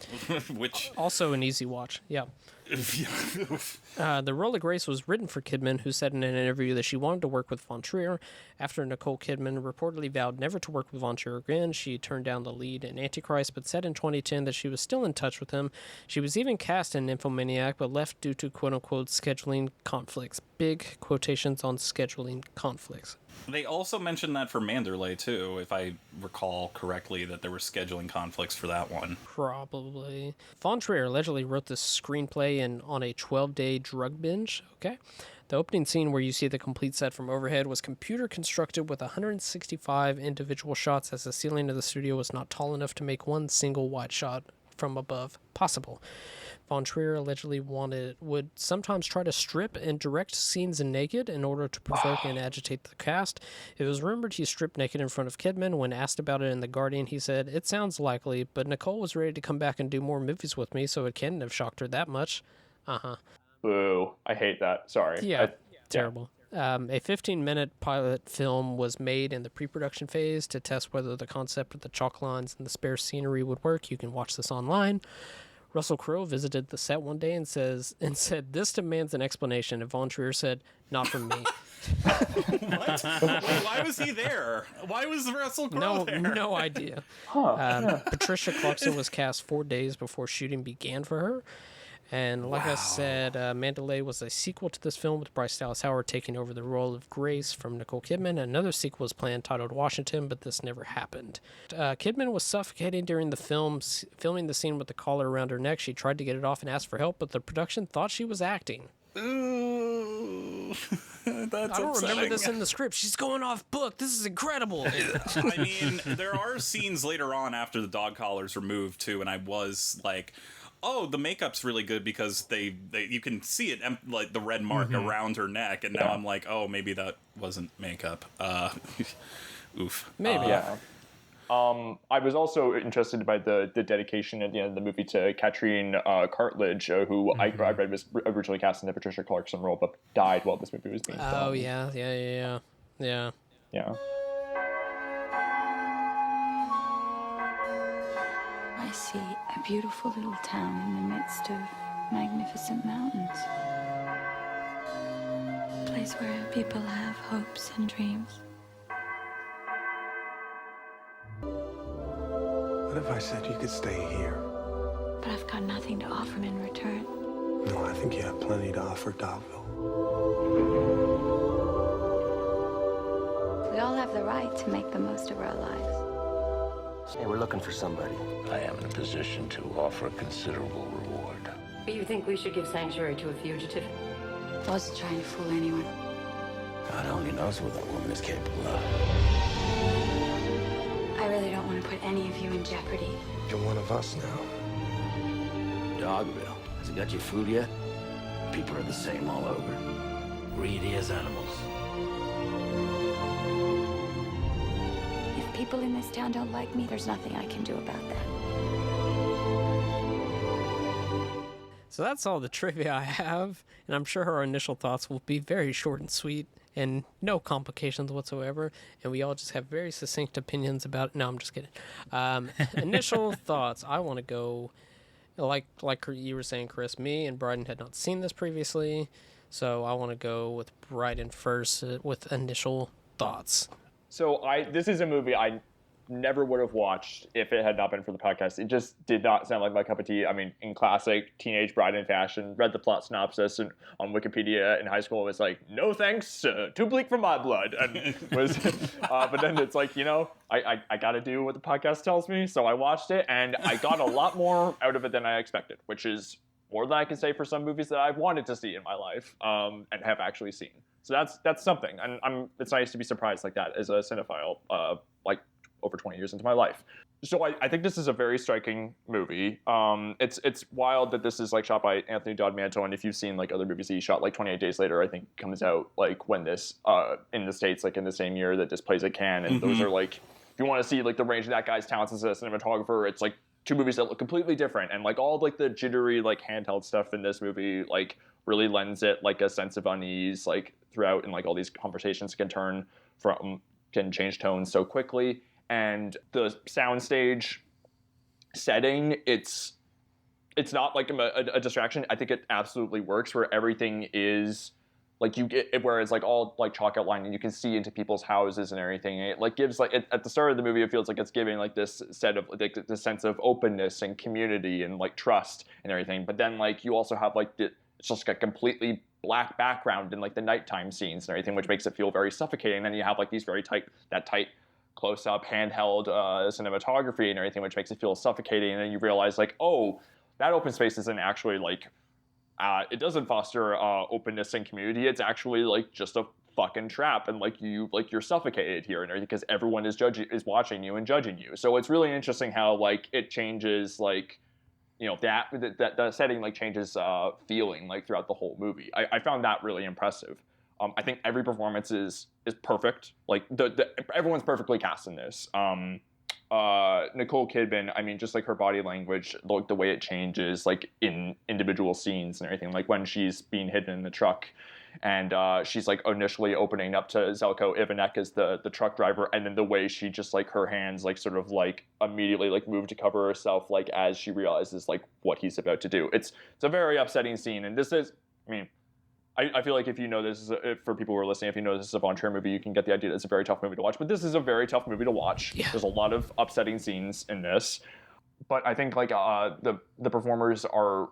which... Also an easy watch, yeah. The role of Grace was written for Kidman, who said in an interview that she wanted to work with von Trier. After Nicole Kidman reportedly vowed never to work with von Trier again, she turned down the lead in Antichrist, but said in 2010 that she was still in touch with him. She was even cast in Nymphomaniac, but left due to quote-unquote scheduling conflicts. Big quotations on scheduling conflicts. They also mentioned that for Manderley, too, if I recall correctly, that there were scheduling conflicts for that one. Probably. Von Trier allegedly wrote this screenplay on a 12-day drug binge, okay? The opening scene where you see the complete set from overhead was computer constructed with 165 individual shots, as the ceiling of the studio was not tall enough to make one single wide shot from above possible. Von Trier allegedly would sometimes try to strip and direct scenes naked in order to provoke and agitate the cast. It was rumored he stripped naked in front of Kidman. When asked about it in The Guardian, he said, "It sounds likely, but Nicole was ready to come back and do more movies with me, so it couldn't have shocked her that much." Boo. I hate that. Sorry. Yeah, terrible. A 15-minute pilot film was made in the pre-production phase to test whether the concept of the chalk lines and the spare scenery would work. You can watch this online. Russell Crowe visited the set one day and said, "This demands an explanation." And Von Trier said, "Not from me." What? Wait, why was he there? Why was Russell Crowe there? No idea. Patricia Clarkson was cast 4 days before shooting began for her. And like I said, Mandalay was a sequel to this film, with Bryce Dallas Howard taking over the role of Grace from Nicole Kidman. Another sequel was planned titled Washington, but this never happened. Kidman was suffocating during the filming the scene with the collar around her neck. She tried to get it off and asked for help, but the production thought she was acting. Ooh, that's I don't upsetting. remember this in the script. She's going off book. This is incredible. I mean, there are scenes later on after the dog collar's removed, too, and I was like, oh, the makeup's really good because they you can see it, like the red mark around her neck, and now I'm like, oh, maybe that wasn't makeup. Oof. Maybe. I was also interested by the dedication at the end of the movie to Katrine Cartledge, who I read was originally cast in the Patricia Clarkson role, but died while this movie was being filmed. Oh, yeah. Yeah. I see a beautiful little town in the midst of magnificent mountains. A place where people have hopes and dreams. What if I said you could stay here? But I've got nothing to offer in return. No, I think you have plenty to offer Dogville. We all have the right to make the most of our lives. Hey, we're looking for somebody. I am in a position to offer a considerable reward. But you think we should give sanctuary to a fugitive? I wasn't trying to fool anyone. God only knows what that woman is capable of. I really don't want to put any of you in jeopardy. You're one of us now. Dogville. Has it got you food yet? People are the same all over. Greedy as animals. If people in this town don't like me, there's nothing I can do about that. So that's all the trivia I have, and I'm sure our initial thoughts will be very short and sweet and no complications whatsoever, and we all just have very succinct opinions about it. No, I'm just kidding. Initial thoughts, I want to go, like you were saying, Chris, me and Bryden had not seen this previously, so I want to go with Bryden first with initial thoughts. So this is a movie I never would have watched if it had not been for the podcast. It just did not sound like my cup of tea. I mean, in classic teenage Bryden fashion, read the plot synopsis and on Wikipedia in high school, it was like, no thanks, too bleak for my blood. And was, but then it's like, I got to do what the podcast tells me. So I watched it and I got a lot more out of it than I expected, which is more than I can say for some movies that I've wanted to see in my life and have actually seen. So that's something. And it's nice to be surprised like that as a cinephile, like over 20 years into my life. So I think this is a very striking movie. It's wild that this is like shot by Anthony Dodmanto, and if you've seen like other movies he shot, like 28 Days Later, I think comes out like when this in the States, like in the same year that this plays at Cannes, and those are like, if you want to see like the range of that guy's talents as a cinematographer, it's like two movies that look completely different, and like all like the jittery like handheld stuff in this movie like really lends it like a sense of unease like throughout, and like all these conversations can change tones so quickly. And the soundstage setting, it's it's not like a distraction. I think it absolutely works where everything is like you get it, where it's like all like chalk outline and you can see into people's houses and everything. And it like gives like at the start of the movie, it feels like it's giving like this set of like this sense of openness and community and like trust and everything. But then like you also have like it's just like a completely black background in like the nighttime scenes and everything, which makes it feel very suffocating. And then you have like these very tight close-up handheld cinematography and everything, which makes it feel suffocating. And then you realize like, oh, that open space isn't actually like it doesn't foster openness and community. It's actually like just a fucking trap, and like you're suffocated here and everything because everyone is watching you and judging you. So it's really interesting how like it changes like, you know, that the setting like changes feeling like throughout the whole movie. I found that really impressive. I think every performance is perfect. Like everyone's perfectly cast in this. Nicole Kidman, I mean, just like her body language, like the way it changes, like in individual scenes and everything. Like when she's being hidden in the truck, and she's like initially opening up to Zelko Ivanek as the truck driver, and then the way she just like her hands like sort of like immediately like move to cover herself, like as she realizes like what he's about to do. It's a very upsetting scene, and this is, I mean, I feel like if you know this is for people who are listening, if you know this is a Von Trier movie, you can get the idea that it's a very tough movie to watch. But this is a very tough movie to watch. Yeah. There's a lot of upsetting scenes in this, but I think like the performers are,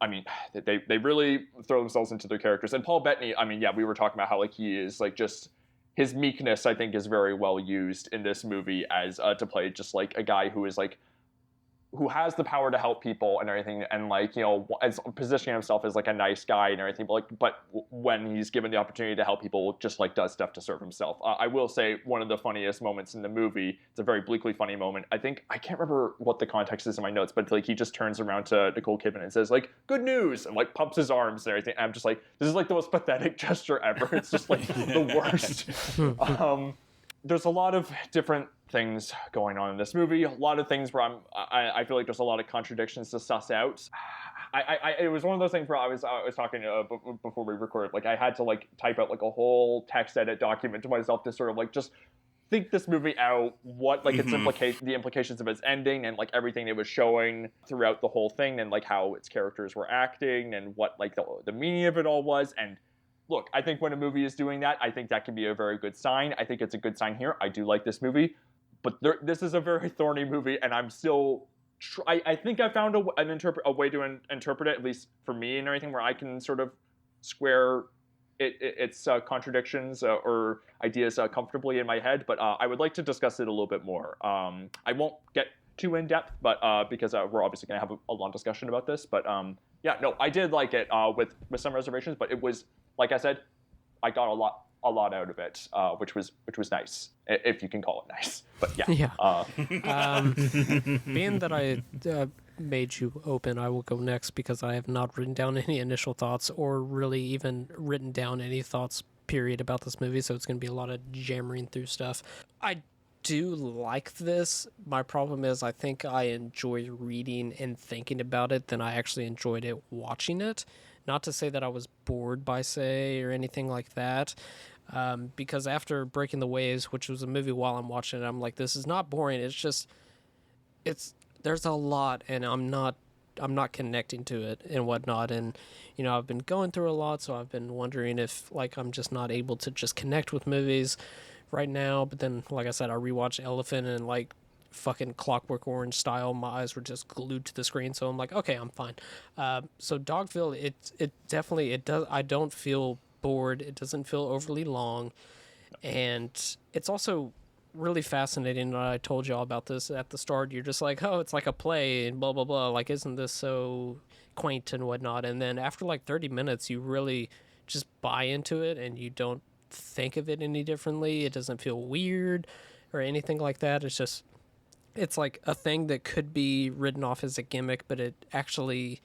I mean, they really throw themselves into their characters. And Paul Bettany, I mean, yeah, we were talking about how like he is like just his meekness, I think, is very well used in this movie as to play just like a guy who is like, who has the power to help people and everything, and like, you know, as positioning himself as like a nice guy and everything, but when he's given the opportunity to help people, just like does stuff to serve himself. I will say one of the funniest moments in the movie, it's a very bleakly funny moment. I can't remember what the context is in my notes, but like he just turns around to Nicole Kidman and says like, "Good news," and like pumps his arms and everything. And I'm just like, this is like the most pathetic gesture ever. It's just like the worst. There's a lot of different things going on in this movie. A lot of things where I feel like there's a lot of contradictions to suss out. It was one of those things where I was talking before we recorded. Like I had to like type out like a whole text edit document to myself to sort of like just think this movie out, what like its the implications of its ending, and like everything it was showing throughout the whole thing, and like how its characters were acting, and what like the meaning of it all was. And look, I think when a movie is doing that, I think that can be a very good sign. I think it's a good sign here. I do like this movie, but this is a very thorny movie, and I'm still. I think I found a way to interpret it, at least for me and everything, where I can sort of square its contradictions or ideas comfortably in my head. But I would like to discuss it a little bit more. I won't get too in depth, but because we're obviously going to have a long discussion about this. But yeah, no, I did like it with some reservations, but it was, like I said, I got a lot out of it, which was nice, if you can call it nice. But yeah. Being that I made you open, I will go next because I have not written down any initial thoughts or really even written down any thoughts period about this movie, so it's going to be a lot of jammering through stuff. I do like this. My problem is I think I enjoy reading and thinking about it than I actually enjoyed it watching it. Not to say that I was bored by Say or anything like that, because after Breaking the Waves, which was a movie while I'm watching it, I'm like, this is not boring. It's just, there's a lot, and I'm not connecting to it and whatnot. And, you know, I've been going through a lot, so I've been wondering if, like, I'm just not able to just connect with movies right now. But then, like I said, I rewatched Elephant, and like fucking Clockwork Orange style, my eyes were just glued to the screen, so I'm like, okay, I'm fine. So Dogville, it definitely does. I don't feel bored. It doesn't feel overly long, and it's also really fascinating. And I told y'all about this at the start. You're just like, oh, it's like a play and blah blah blah. Like, isn't this so quaint and whatnot? And then after like 30 minutes, you really just buy into it, and you don't think of it any differently. It doesn't feel weird or anything like that. It's like a thing that could be written off as a gimmick, but it actually,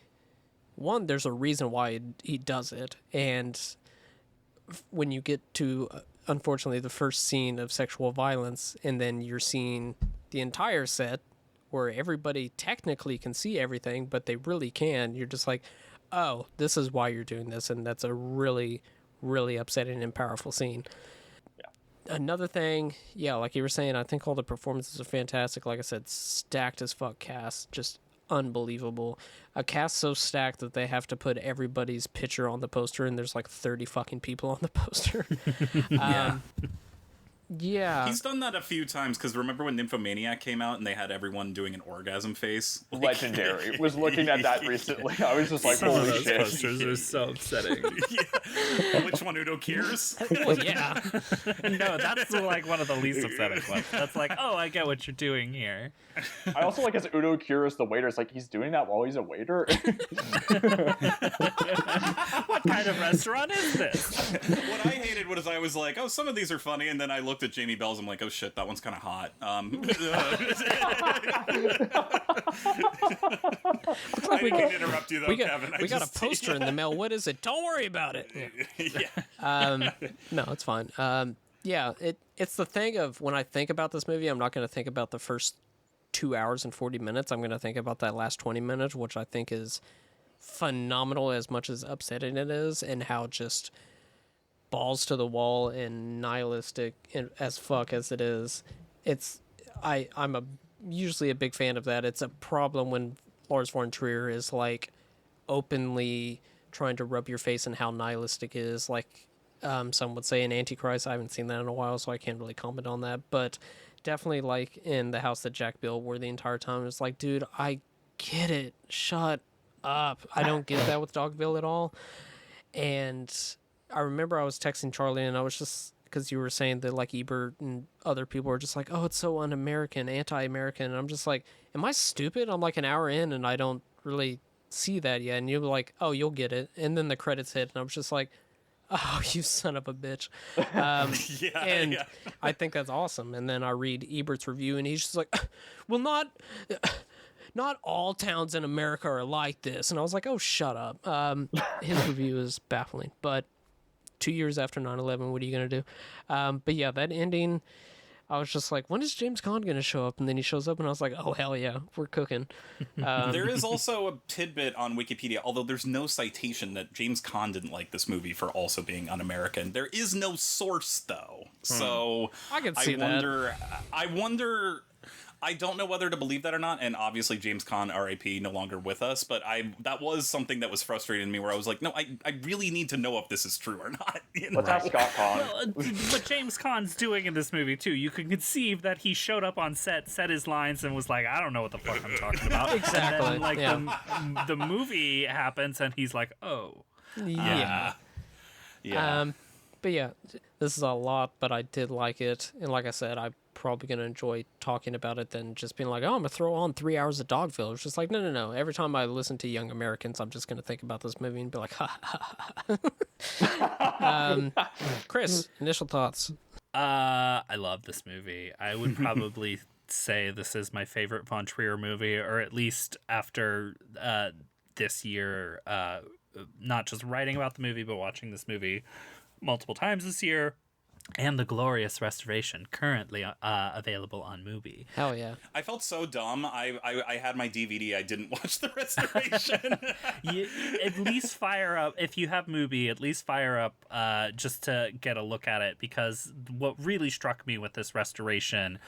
one, there's a reason why he does it. And when you get to, unfortunately, the first scene of sexual violence, and then you're seeing the entire set where everybody technically can see everything, but they really can, you're just like, oh, this is why you're doing this. And that's a really, really upsetting and powerful scene. Another thing, yeah, like you were saying, I think all the performances are fantastic. Like I said, stacked as fuck cast, just unbelievable. A cast so stacked that they have to put everybody's picture on the poster, and there's like 30 fucking people on the poster. Yeah. He's done that a few times, because remember when Nymphomaniac came out and they had everyone doing an orgasm face? Legendary. Was looking at that recently. I was just like, Some of holy those shit. posters are so upsetting. Which one, Udo Kiers? Well, yeah. No, that's like one of the least upsetting ones. That's like, oh, I get what you're doing here. I also like as Udo Kiris, the waiter. It's like, he's doing that while he's a waiter? What kind of restaurant is this? What I hated was I was like, oh, some of these are funny, and then I looked at Jamie Bell's. I'm like, oh shit, that one's kind of hot. I didn't mean to interrupt you though, Kevin. We got a poster in the mail. What is it? Don't worry about it. No, it's fine. Yeah, it's the thing of when I think about this movie, I'm not going to think about the first 2 hours and 40 minutes. I'm going to think about that last 20 minutes, which I think is phenomenal as much as upsetting it is, and how just balls to the wall and nihilistic as fuck as it is. I'm usually a big fan of that. It's a problem when Lars von Trier is like openly trying to rub your face in how nihilistic it is, like some would say in Antichrist. I haven't seen that in a while, so I can't really comment on that, but definitely like in The House That Jack Built, where the entire time it's like, dude, I get it, shut up. I don't get that with Dogville at all. And I remember I was texting Charlie, and I was just, because you were saying that like Ebert and other people were just like, oh, it's so un-American, anti-American. And I'm just like, am I stupid? I'm like an hour in and I don't really see that yet. And you were like, oh, you'll get it. And then the credits hit, and I was just like, oh, you son of a bitch. I think that's awesome. And then I read Ebert's review, and he's just like, well, not all towns in America are like this. And I was like, oh, shut up. His review is baffling. But 2 years after 9/11, what are you going to do? But yeah, that ending, I was just like, when is James Caan going to show up? And then he shows up, and I was like, oh, hell yeah, we're cooking. There is also a tidbit on Wikipedia, although there's no citation, that James Caan didn't like this movie for also being un-American. There is no source, though. So I can see I wonder... I don't know whether to believe that or not, and obviously James Caan, R.I.P., no longer with us, but that was something that was frustrating me, where I was like, no, I really need to know if this is true or not. You know? Let's ask Scott Caan. Well, what James Caan's doing in this movie, too, you can conceive that he showed up on set, said his lines, and was like, I don't know what the fuck I'm talking about. Exactly. And then, like, the movie happens, and he's like, oh. Yeah. But yeah, this is a lot, but I did like it. And like I said, I'm probably going to enjoy talking about it than just being like, oh, I'm going to throw on 3 hours of Dogville. It's just like, no. Every time I listen to Young Americans, I'm just going to think about this movie and be like, ha, ha, ha. Chris, initial thoughts? I love this movie. I would probably say this is my favorite Von Trier movie, or at least after this year, not just writing about the movie, but watching this movie multiple times this year, and the glorious restoration currently available on Mubi. Hell yeah. I felt so dumb. I had my DVD. I didn't watch the restoration. At least fire up, if you have Mubi, at least fire up just to get a look at it, because what really struck me with this restoration,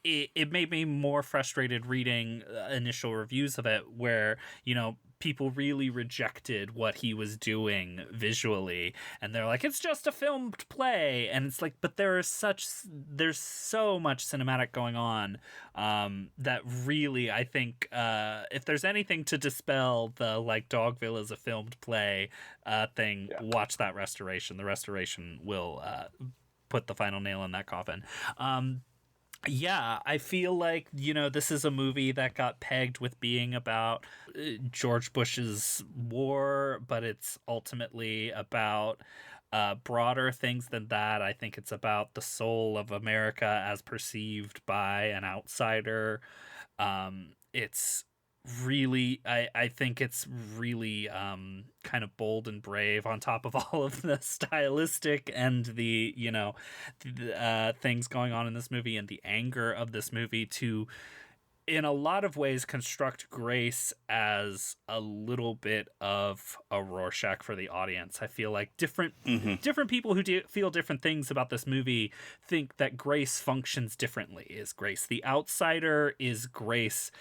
it made me more frustrated reading initial reviews of it, where, you know, people really rejected what he was doing visually, and they're like, it's just a filmed play, and it's like, but there's so much cinematic going on that really, I think, if there's anything to dispel the like Dogville is a filmed play thing, watch that restoration. The restoration will put the final nail in that coffin. Yeah, I feel like, you know, this is a movie that got pegged with being about George Bush's war, but it's ultimately about broader things than that. I think it's about the soul of America as perceived by an outsider. It's really, I think it's really kind of bold and brave, on top of all of the stylistic and the, you know, the things going on in this movie and the anger of this movie, to, in a lot of ways, construct Grace as a little bit of a Rorschach for the audience. I feel like different people who feel different things about this movie think that Grace functions differently. Is Grace the outsider? Is Grace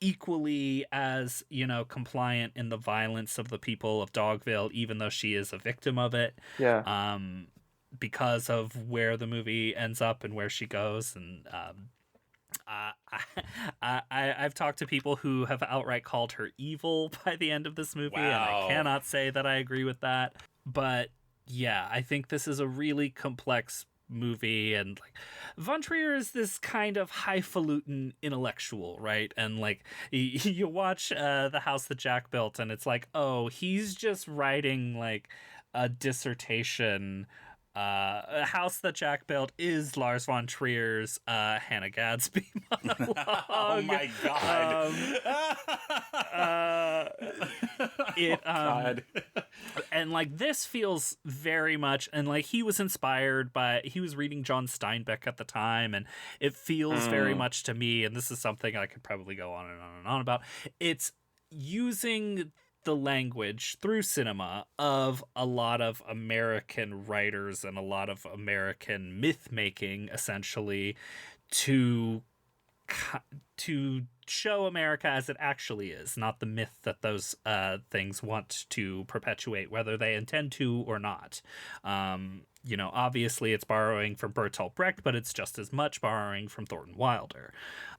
equally as, compliant in the violence of the people of Dogville, even though she is a victim of it. Yeah. Because of where the movie ends up and where she goes. And I've talked to people who have outright called her evil by the end of this movie, and I cannot say that I agree with that. But yeah, I think this is a really complex movie, and like Von Trier is this kind of highfalutin intellectual, right? And like you watch The House That Jack Built, and it's like, oh, he's just writing like a dissertation. A House That Jack Built is Lars von Trier's Hannah Gadsby monologue. Oh my god! God. And like this feels very much, and like he was reading John Steinbeck at the time, and it feels very much to me. And this is something I could probably go on and on and on about. It's using the language through cinema of a lot of American writers and a lot of American myth making, essentially, to show America as it actually is, not the myth that those things want to perpetuate, whether they intend to or not. Obviously it's borrowing from Bertolt Brecht, but it's just as much borrowing from Thornton Wilder.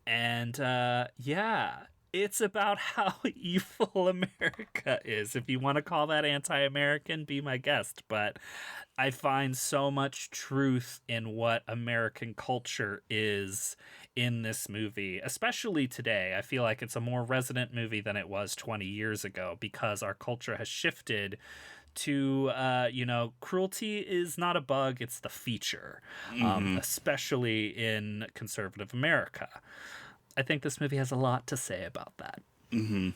And it's about how evil America is. If you want to call that anti-American, be my guest. But I find so much truth in what American culture is in this movie, especially today. I feel like it's a more resonant movie than it was 20 years ago, because our culture has shifted to, cruelty is not a bug, it's the feature, especially in conservative America. I think this movie has a lot to say about that. Mm-hmm.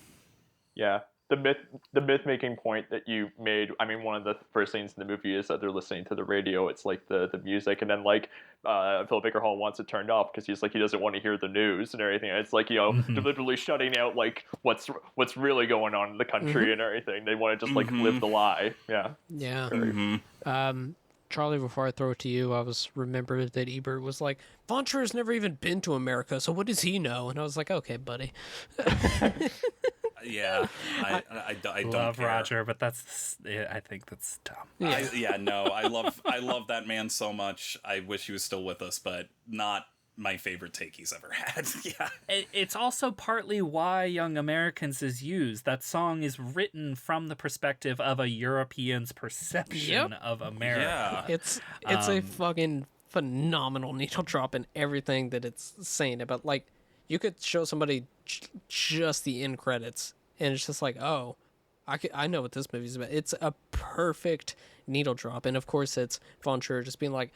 Yeah. The myth making point that you made, I mean, one of the first scenes in the movie is that they're listening to the radio. It's like the music, and then like Philip Baker Hall wants it turned off because he's like, he doesn't want to hear the news and everything. And it's like, deliberately shutting out like what's really going on in the country and everything. They want to just like live the lie. Yeah. Charlie, before I throw it to you, I remembered that Ebert was like, Von Trier's never even been to America, so what does he know? And I was like, okay, buddy. Yeah, I don't love care. Roger, but I think that's dumb. I love that man so much. I wish he was still with us, but not my favorite take he's ever had. Yeah. It's also partly why Young Americans is used. That song is written from the perspective of a European's perception of America. Yeah. It's a fucking phenomenal needle drop in everything that it's saying about, like, you could show somebody just the end credits and it's just like, oh, I know what this movie's about. It's a perfect needle drop. And of course it's Von Trier just being like,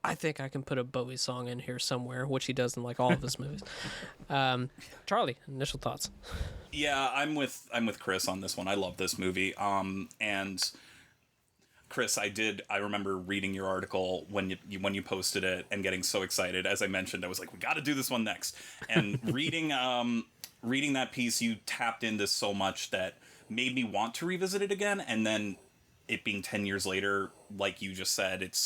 I think I can put a Bowie song in here somewhere, which he does in like all of his movies. Charlie, initial thoughts? Yeah, I'm with Chris on this one. I love this movie. And Chris, I remember reading your article when you posted it and getting so excited. As I mentioned, I was like, we got to do this one next. And reading that piece, you tapped into so much that made me want to revisit it again. And then it being 10 years later, like you just said, it's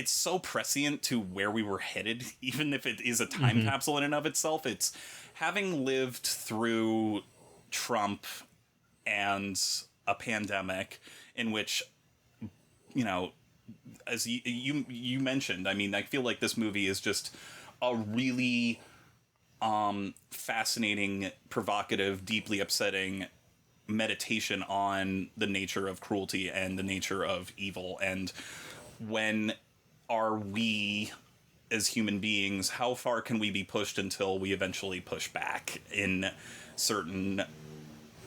so prescient to where we were headed, even if it is a time capsule in and of itself. It's having lived through Trump and a pandemic in which, as you mentioned, I mean, I feel like this movie is just a really fascinating, provocative, deeply upsetting meditation on the nature of cruelty and the nature of evil. And when are we, as human beings, how far can we be pushed until we eventually push back in certain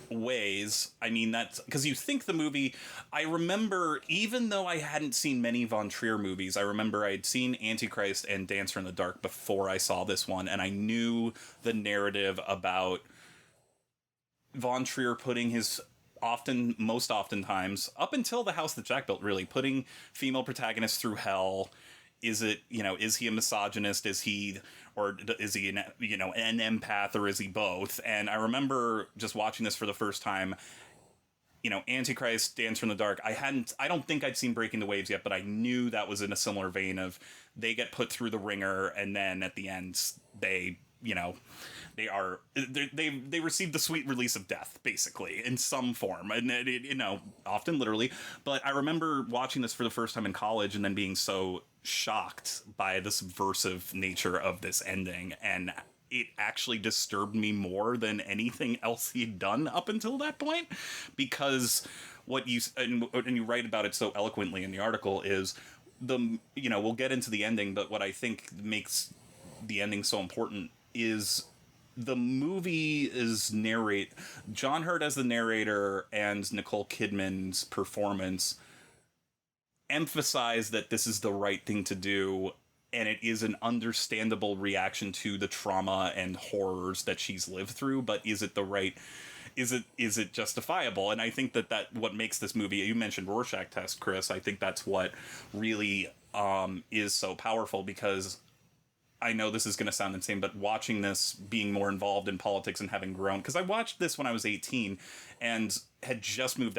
ways? I mean, that's because you think the movie, I remember, even though I hadn't seen many Von Trier movies, I remember I'd seen Antichrist and Dancer in the Dark before I saw this one, and I knew the narrative about Von Trier putting his most oftentimes, up until The House That Jack Built, really, putting female protagonists through hell. Is he a misogynist? Is he an empath, or is he both? And I remember just watching this for the first time, Antichrist, Dancer in the Dark. I don't think I'd seen Breaking the Waves yet, but I knew that was in a similar vein of they get put through the ringer and then at the end they they received the sweet release of death, basically, in some form, and often literally. But I remember watching this for the first time in college and then being so shocked by the subversive nature of this ending, and it actually disturbed me more than anything else he'd done up until that point, because what you write about it so eloquently in the article is we'll get into the ending, but what I think makes the ending so important is the movie is John Hurt as the narrator and Nicole Kidman's performance emphasize that this is the right thing to do, and it is an understandable reaction to the trauma and horrors that she's lived through, but is it justifiable? And I think that what makes this movie, you mentioned Rorschach test, Chris, I think that's what really is so powerful, because I know this is going to sound insane, but watching this, being more involved in politics and having grown, because I watched this when I was 18 and had just moved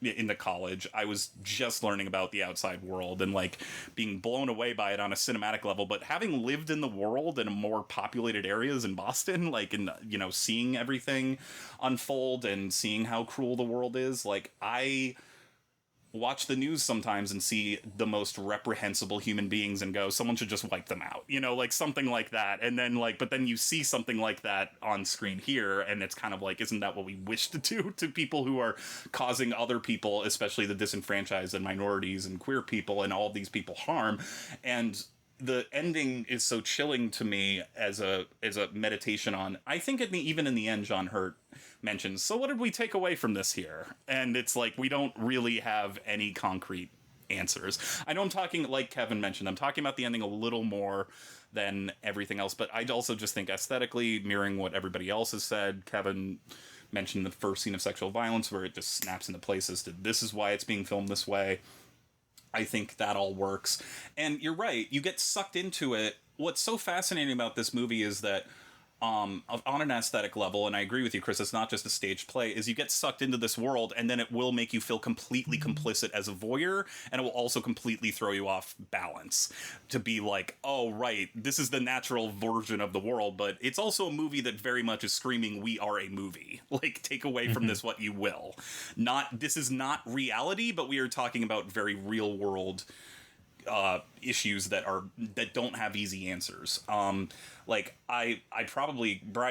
into college. I was just learning about the outside world and like being blown away by it on a cinematic level, but having lived in the world in more populated areas in Boston, like seeing everything unfold and seeing how cruel the world is, like I watch the news sometimes and see the most reprehensible human beings and go, someone should just wipe them out, like something like that. And then but then you see something like that on screen here, and it's kind of like, isn't that what we wish to do to people who are causing other people, especially the disenfranchised and minorities and queer people and all these people, harm? And the ending is so chilling to me as a meditation on, I think even in the end, John Hurt mentions, so what did we take away from this here? And it's like, we don't really have any concrete answers. I know I'm talking, like Kevin mentioned, I'm talking about the ending a little more than everything else, but I also just think aesthetically, mirroring what everybody else has said. Kevin mentioned the first scene of sexual violence where it just snaps into place as to this is why it's being filmed this way. I think that all works. And you're right, you get sucked into it. What's so fascinating about this movie is that on an aesthetic level, and I agree with you, Chris, it's not just a staged play, is you get sucked into this world, and then it will make you feel completely complicit as a voyeur, and it will also completely throw you off balance to be like, oh, right, this is the natural version of the world, but it's also a movie that very much is screaming, we are a movie. Like, take away from this what you will. This is not reality, but we are talking about very real world issues that don't have easy answers. Bride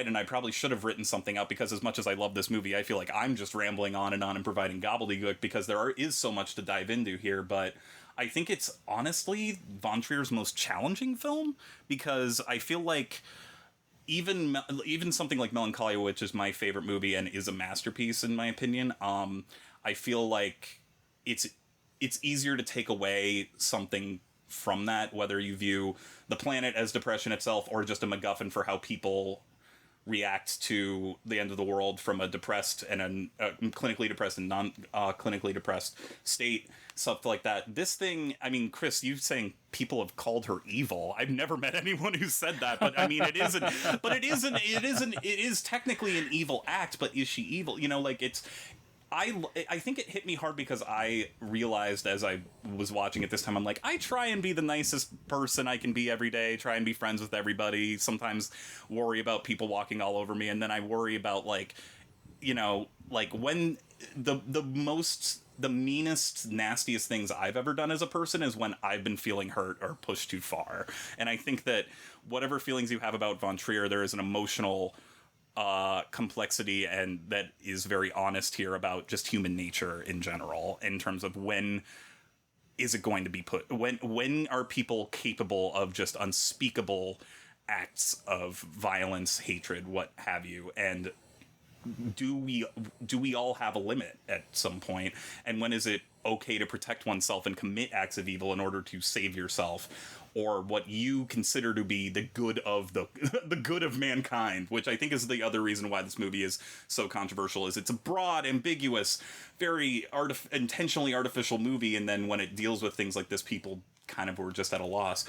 and I probably should have written something out, because as much as I love this movie, I feel like I'm just rambling on and providing gobbledygook, because there is so much to dive into here. But I think it's honestly von Trier's most challenging film, because I feel like even something like Melancholia, which is my favorite movie and is a masterpiece in my opinion, I feel like it's easier to take away something from that, whether you view the planet as depression itself or just a MacGuffin for how people react to the end of the world from a depressed and a clinically depressed and non-clinically depressed state, stuff like that. This thing, I mean, Chris, you saying people have called her evil. I've never met anyone who said that, but I mean, it is technically an evil act, but is she evil? I think it hit me hard because I realized as I was watching it this time, I'm like, I try and be the nicest person I can be every day, try and be friends with everybody, sometimes worry about people walking all over me, and then I worry about when the meanest, nastiest things I've ever done as a person is when I've been feeling hurt or pushed too far. And I think that whatever feelings you have about von Trier, there is an emotional complexity and that is very honest here about just human nature in general, in terms of when is it going to be when are people capable of just unspeakable acts of violence, hatred, what have you, and do we all have a limit at some point, and when is it okay to protect oneself and commit acts of evil in order to save yourself, or what you consider to be the good of the good of mankind, which I think is the other reason why this movie is so controversial, is it's a broad, ambiguous, very intentionally artificial movie, and then when it deals with things like this, people kind of were just at a loss.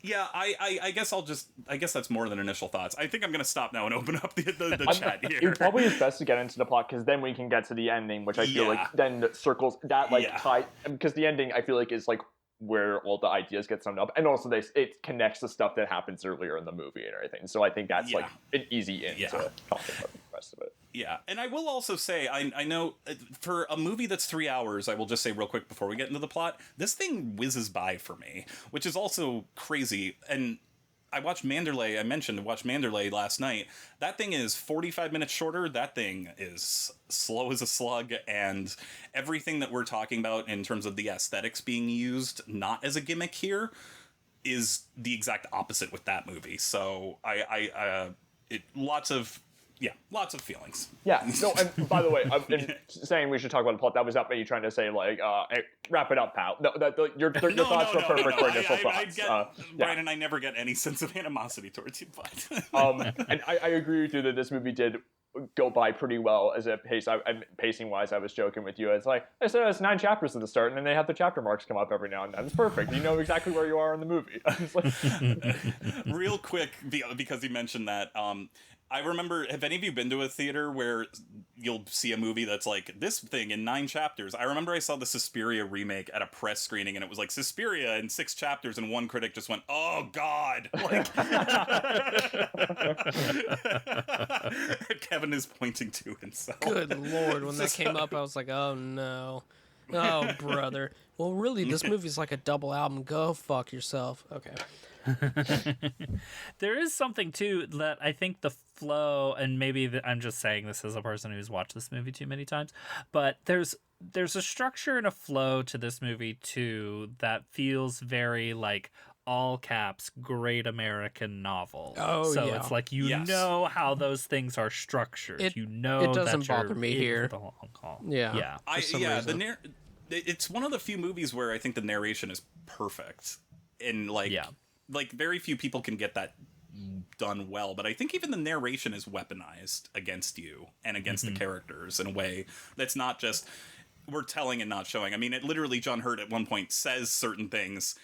Yeah, I guess that's more than initial thoughts. I think I'm going to stop now and open up the chat here. It probably is best to get into the plot, because then we can get to the ending, which I feel like then circles that tie, because the ending I feel like is like where all the ideas get summed up, and also it connects to stuff that happens earlier in the movie and everything. So I think that's like an easy in to talk about the rest of it. Yeah, and I will also say, I know for a movie that's 3 hours, I will just say real quick before we get into the plot, this thing whizzes by for me, which is also crazy. And I watched Manderley, watched Manderley last night. That thing is 45 minutes shorter. That thing is slow as a slug, and everything that we're talking about in terms of the aesthetics being used, not as a gimmick here, is the exact opposite with that movie. So lots of feelings. Yeah. No, and by the way, saying we should talk about the plot, that was not me trying to say, like, hey, wrap it up, pal. No, your thoughts were perfect for initial thoughts. Brian and I never get any sense of animosity towards you, but... and I agree with you that this movie did go by pretty well as a pace. Pacing-wise, I was joking with you. It's like, it's 9 chapters at the start, and then they have the chapter marks come up every now and then. It's perfect. You know exactly where you are in the movie. Real quick, because you mentioned that... I remember, have any of you been to a theater where you'll see a movie that's like, this thing in 9 chapters? I remember I saw the Suspiria remake at a press screening, and it was like, Suspiria in 6 chapters, and one critic just went, oh, God! Like, Kevin is pointing to himself. Good Lord, when that came up, I was like, oh, no. Oh, brother. Well, really, this movie's like a double album. Go fuck yourself. Okay. There is something too that I think the flow, and maybe I'm just saying this as a person who's watched this movie too many times, but there's a structure and a flow to this movie too that feels very like all caps great American novel. Oh, so yeah. it's like you know how those things are structured. It doesn't that bother me here. The long haul. Yeah. It's one of the few movies where I think the narration is perfect, and like very few people can get that done well, but I think even the narration is weaponized against you and against the characters in a way that's not just we're telling and not showing. I mean, it literally, John Hurt at one point says certain things.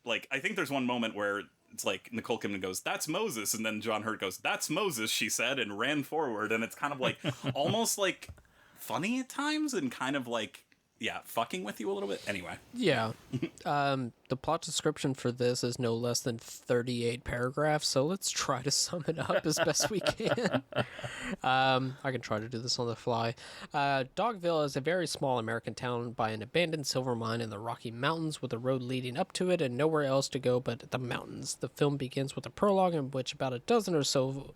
Like, I think there's one moment where it's like Nicole Kidman goes, that's Moses, and then John Hurt goes, that's Moses, she said, and ran forward, and it's kind of like almost like funny at times and kind of like fucking with you a little bit. Anyway. Yeah. The plot description for this is no less than 38 paragraphs, so let's try to sum it up as best we can. I can try to do this on the fly. Dogville is a very small American town by an abandoned silver mine in the Rocky Mountains with a road leading up to it and nowhere else to go but the mountains. The film begins with a prologue in which about a dozen or so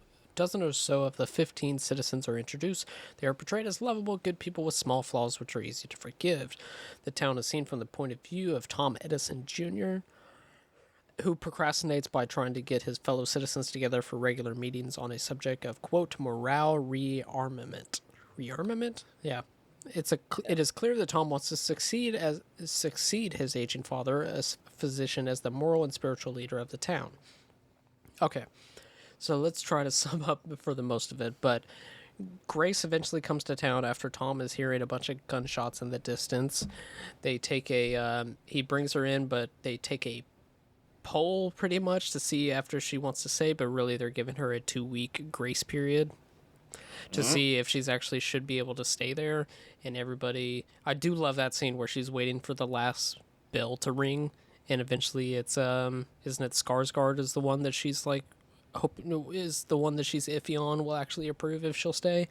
of the 15 citizens are introduced. They are portrayed as lovable, good people with small flaws which are easy to forgive. The town is seen from the point of view of Tom Edison Jr., who procrastinates by trying to get his fellow citizens together for regular meetings on a subject of, quote, morale rearmament. Rearmament? Yeah. It is clear that Tom wants to succeed his aging father, a physician, as the moral and spiritual leader of the town. Okay. So let's try to sum up for the most of it, but Grace eventually comes to town after Tom is hearing a bunch of gunshots in the distance. They take he brings her in, but they take a poll pretty much to see after she wants to stay, but really they're giving her a 2-week grace period to see if she's actually should be able to stay there. And everybody, I do love that scene where she's waiting for the last bell to ring, and eventually it's, isn't it Skarsgård is the one that she's like, is the one that she's iffy on will actually approve if she'll stay.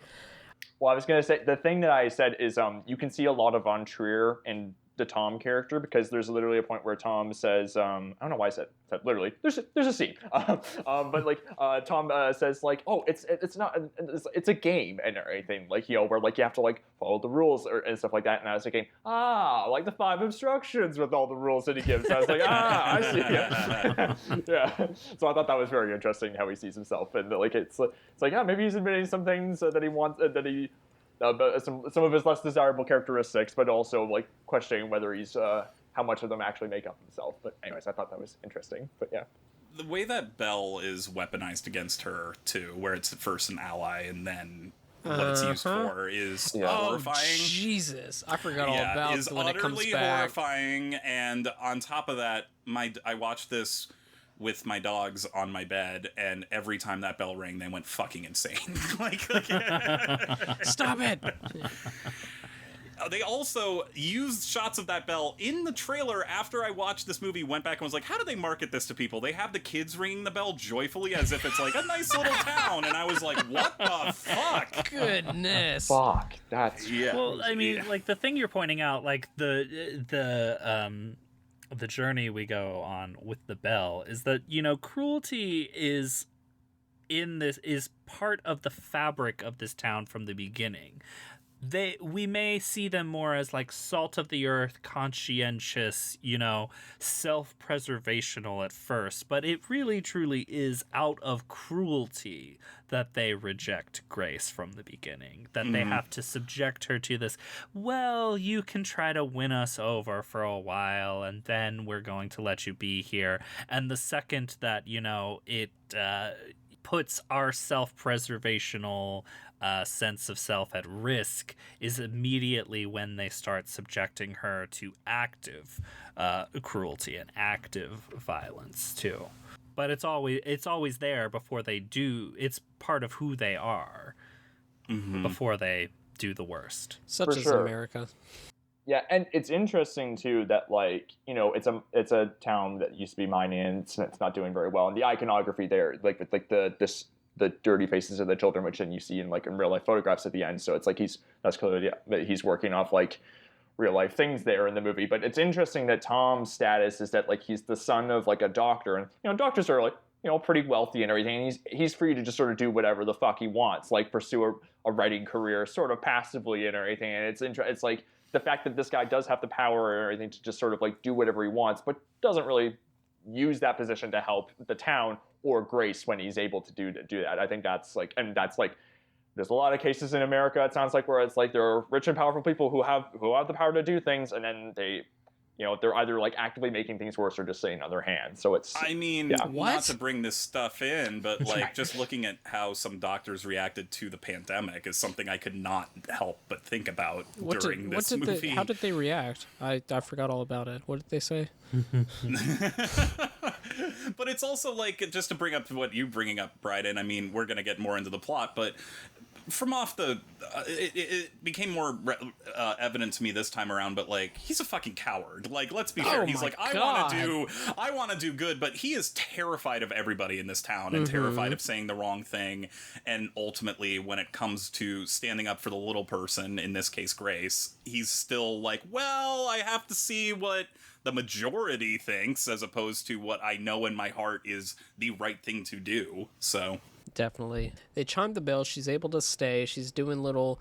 Well, I was going to say, the thing that I said is you can see a lot of von Trier in the Tom character, because there's literally a point where Tom says, I don't know why I said literally, there's a scene, but like Tom says like, oh, it's a game and everything, like, you know, where like you have to like follow the rules and stuff like that. And I was thinking, like the 5 instructions with all the rules that he gives. So I was like, I see. Yeah. So I thought that was very interesting how he sees himself, and like it's like, yeah, maybe he's admitting some things that he wants, that he. Some of his less desirable characteristics, but also like questioning whether he's how much of them actually make up himself. But anyways, I thought that was interesting. But yeah, the way that Belle is weaponized against her too, where it's first an ally and then what it's used for is horrifying. Oh, Jesus, I forgot all about is when it comes utterly back. Horrifying. And on top of that, I watched this with my dogs on my bed, and every time that bell rang, they went fucking insane. like Stop it! they also used shots of that bell in the trailer after I watched this movie, went back and was like, how do they market this to people? They have the kids ringing the bell joyfully as if it's like a nice little town. And I was like, what the fuck? Goodness. Fuck. That's Well, I mean, like the thing you're pointing out, like the journey we go on with the bell is that, you know, cruelty is part of the fabric of this town from the beginning. We may see them more as like salt of the earth, conscientious, you know, self-preservational at first, but it really truly is out of cruelty that they reject Grace from the beginning, that they have to subject her to this, well, you can try to win us over for a while and then we're going to let you be here. And the second that, you know, it puts our self-preservational sense of self at risk is immediately when they start subjecting her to active cruelty and active violence too. But it's always there before they do. It's part of who they are before they do the worst. Such as America. Yeah, and it's interesting too that, like, you know, it's a town that used to be mining and it's not doing very well, and the iconography there, like with like the dirty faces of the children, which then you see in like in real life photographs at the end. So it's like that's clearly that he's working off like real life things there in the movie. But it's interesting that Tom's status is that like he's the son of like a doctor, and you know, doctors are like, you know, pretty wealthy and everything. And he's free to just sort of do whatever the fuck he wants, like pursue a writing career sort of passively and everything. And it's like the fact that this guy does have the power and everything to just sort of like do whatever he wants, but doesn't really use that position to help the town or Grace when he's able to do that. I think that's like, and that's like, there's a lot of cases in America, it sounds like, where it's like there are rich and powerful people who have the power to do things, and then they, you know, they're either like actively making things worse or just sitting on their hands. So it's, I mean, not to bring this stuff in, but like just looking at how some doctors reacted to the pandemic is something I could not help but think about during this movie. How did they react? I forgot all about it. What did they say? But it's also like, just to bring up what you bringing up, Bryden, I mean, we're going to get more into the plot, but from off the it became more evident to me this time around, but like, he's a fucking coward. Like, let's be fair. He's like, I want to do good, but he is terrified of everybody in this town and terrified of saying the wrong thing. And ultimately, when it comes to standing up for the little person, in this case Grace, he's still like, well, I have to see what the majority thinks as opposed to what I know in my heart is the right thing to do. So definitely, they chimed the bell. She's able to stay. She's doing little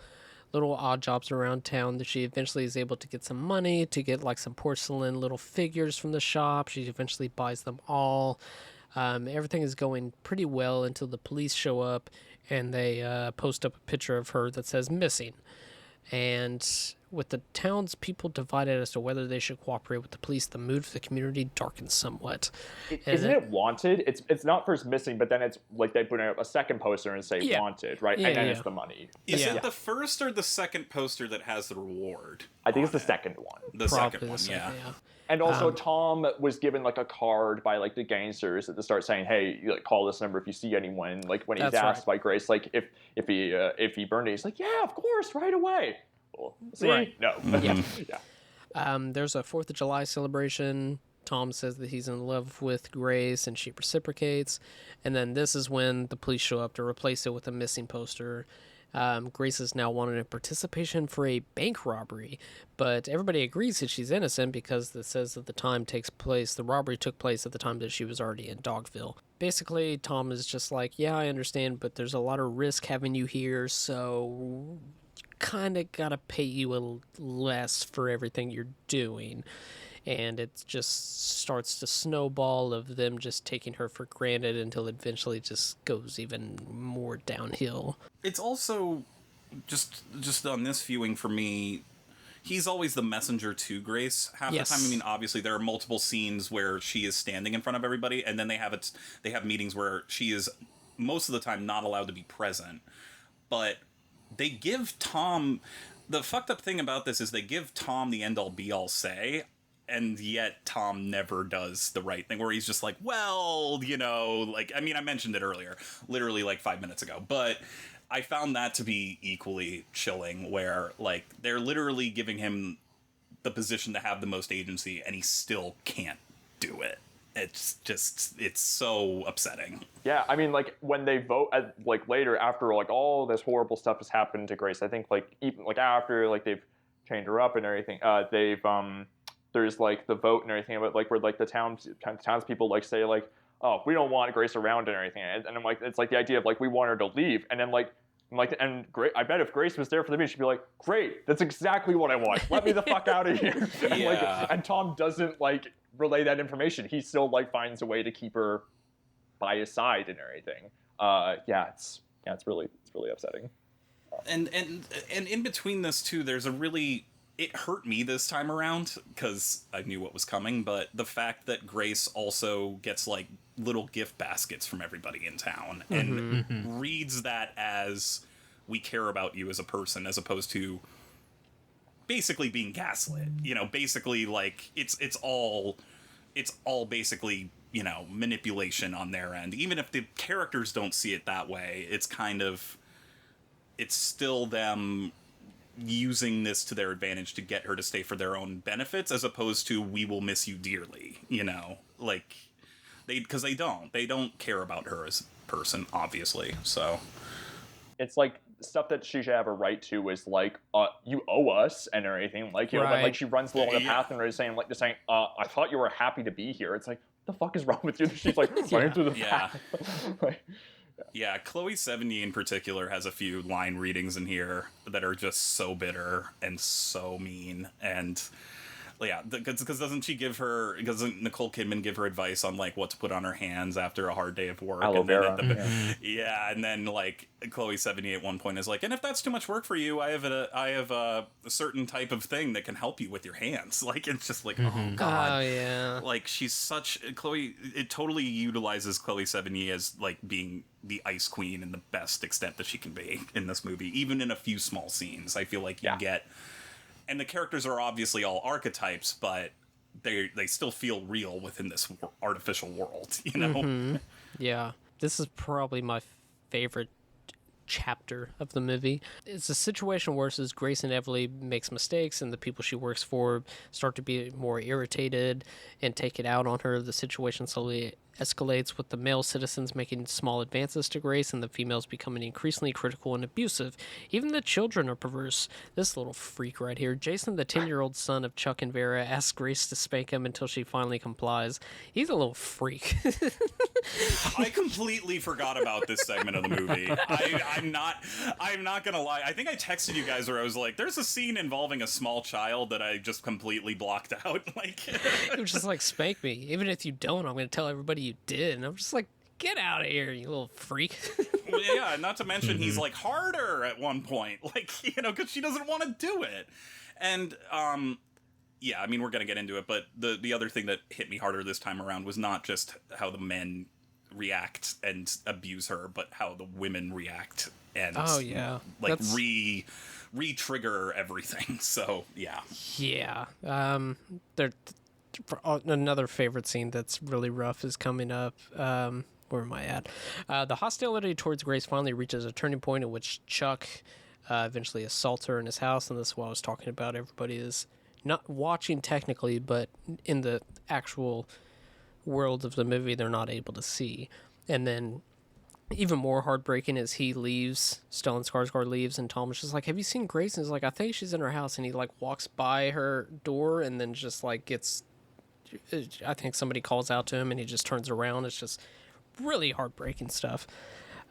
odd jobs around town. That she eventually is able to get some money to get like some porcelain little figures from the shop. She eventually buys them all. Everything is going pretty well until the police show up and they post up a picture of her that says missing. And with the town's people divided as to whether they should cooperate with the police, the mood of the community darkens somewhat. Isn't it wanted? It's not first missing, but then it's like they put up a second poster and say wanted, right? And then it's the money. Is it the first or the second poster that has the reward? I think it's the second one. The second one, yeah. And also, Tom was given like a card by like the gangsters at the start saying, "Hey, like, call this number if you see anyone." Like when he's asked by Grace, like if he burned it, he's like, "Yeah, of course, right away." Well, see, no, There's a 4th of July celebration. Tom says that he's in love with Grace, and she reciprocates. And then this is when the police show up to replace it with a missing poster. Grace is now wanted in participation for a bank robbery, but everybody agrees that she's innocent because it says that the robbery took place at the time that she was already in Dogville. Basically, Tom is just like, yeah, I understand, but there's a lot of risk having you here, so kind of gotta pay you a less for everything you're doing. And it just starts to snowball of them just taking her for granted until it eventually just goes even more downhill. It's also just on this viewing for me, he's always the messenger to Grace half the time. I mean, obviously there are multiple scenes where she is standing in front of everybody, and then they have meetings where she is most of the time not allowed to be present. But they give Tom, the fucked up thing about this is they give Tom the end-all be-all say, and yet Tom never does the right thing, where he's just like, well, you know, like, I mean, I mentioned it earlier, literally like 5 minutes ago, but I found that to be equally chilling, where, like, they're literally giving him the position to have the most agency, and he still can't do it. It's just, it's so upsetting. Yeah, I mean, like, when they vote, like, later, after, like, all this horrible stuff has happened to Grace, I think, like, even, like, after, like, they've chained her up and everything, there's, like, the vote and everything, but, like, where, like, the townspeople, like, say, like, oh, we don't want Grace around and everything, and I'm like, it's, like, the idea of, like, we want her to leave, and then, like, I bet if Grace was there for the meeting, she'd be like, great, that's exactly what I want. Let me the fuck out of here. And, like, and Tom doesn't, like, relay that information. He still, like, finds a way to keep her by his side and everything. It's really upsetting. And in between this too, there's a really, it hurt me this time around because I knew what was coming, but the fact that Grace also gets, like, little gift baskets from everybody in town and reads that as, we care about you as a person, as opposed to basically being gaslit. You know, basically, like, it's all basically, you know, manipulation on their end. Even if the characters don't see it that way, it's kind of, it's still them using this to their advantage to get her to stay for their own benefits, as opposed to, we will miss you dearly, you know? Like, because they don't care about her as a person, obviously, so. It's like, stuff that she should have a right to is, like, you owe us and everything. Like, you know, like, she runs along the path and saying, I thought you were happy to be here. It's like, what the fuck is wrong with you? She's like, running through the path. Like, yeah, Chloe Sevigny in particular has a few line readings in here that are just so bitter and so mean. And yeah, because doesn't Nicole Kidman give her advice on, like, what to put on her hands after a hard day of work? Aloe vera. And then, like, Chloe Sevigny at one point is like, and if that's too much work for you, I have a certain type of thing that can help you with your hands. Like, it's just like, oh god, Oh yeah. like, she's such Chloe. It totally utilizes Chloe Sevigny as, like, being the ice queen in the best extent that she can be in this movie, even in a few small scenes. I feel like you get. And the characters are obviously all archetypes, but they still feel real within this artificial world, you know? Yeah. This is probably my favorite chapter of the movie. It's a situation where Grace inevitably makes mistakes, and the people she works for start to be more irritated and take it out on her. The situation slowly escalates, with the male citizens making small advances to Grace and the females becoming increasingly critical and abusive. Even the children are perverse. This little freak right here, Jason, the 10-year-old son of Chuck and Vera, asks Grace to spank him until she finally complies. He's a little freak. I completely forgot about this segment of the movie. I'm not gonna lie. I think I texted you guys where I was like, there's a scene involving a small child that I just completely blocked out. Like, It was just like, spank me. Even if you don't, I'm going to tell everybody you did. And I'm just like, get out of here, you little freak. Yeah, not to mention he's like harder at one point. Like, you know, because she doesn't want to do it. And, yeah, I mean, we're going to get into it, but the other thing that hit me harder this time around was not just how the men react and abuse her, but how the women react and like re-trigger everything. So yeah. Another favorite scene that's really rough is coming up. Where am I at? The hostility towards Grace finally reaches a turning point in which Chuck eventually assaults her in his house, and this is what I was talking about. Everybody is not watching technically, but in the actual world of the movie, they're not able to see. And then even more heartbreaking is he leaves, Stellan Skarsgård leaves, and Tom is just like, have you seen Grace? And he's like, I think she's in her house. And he, like, walks by her door and then just, like, gets, I think somebody calls out to him and he just turns around. It's just really heartbreaking stuff.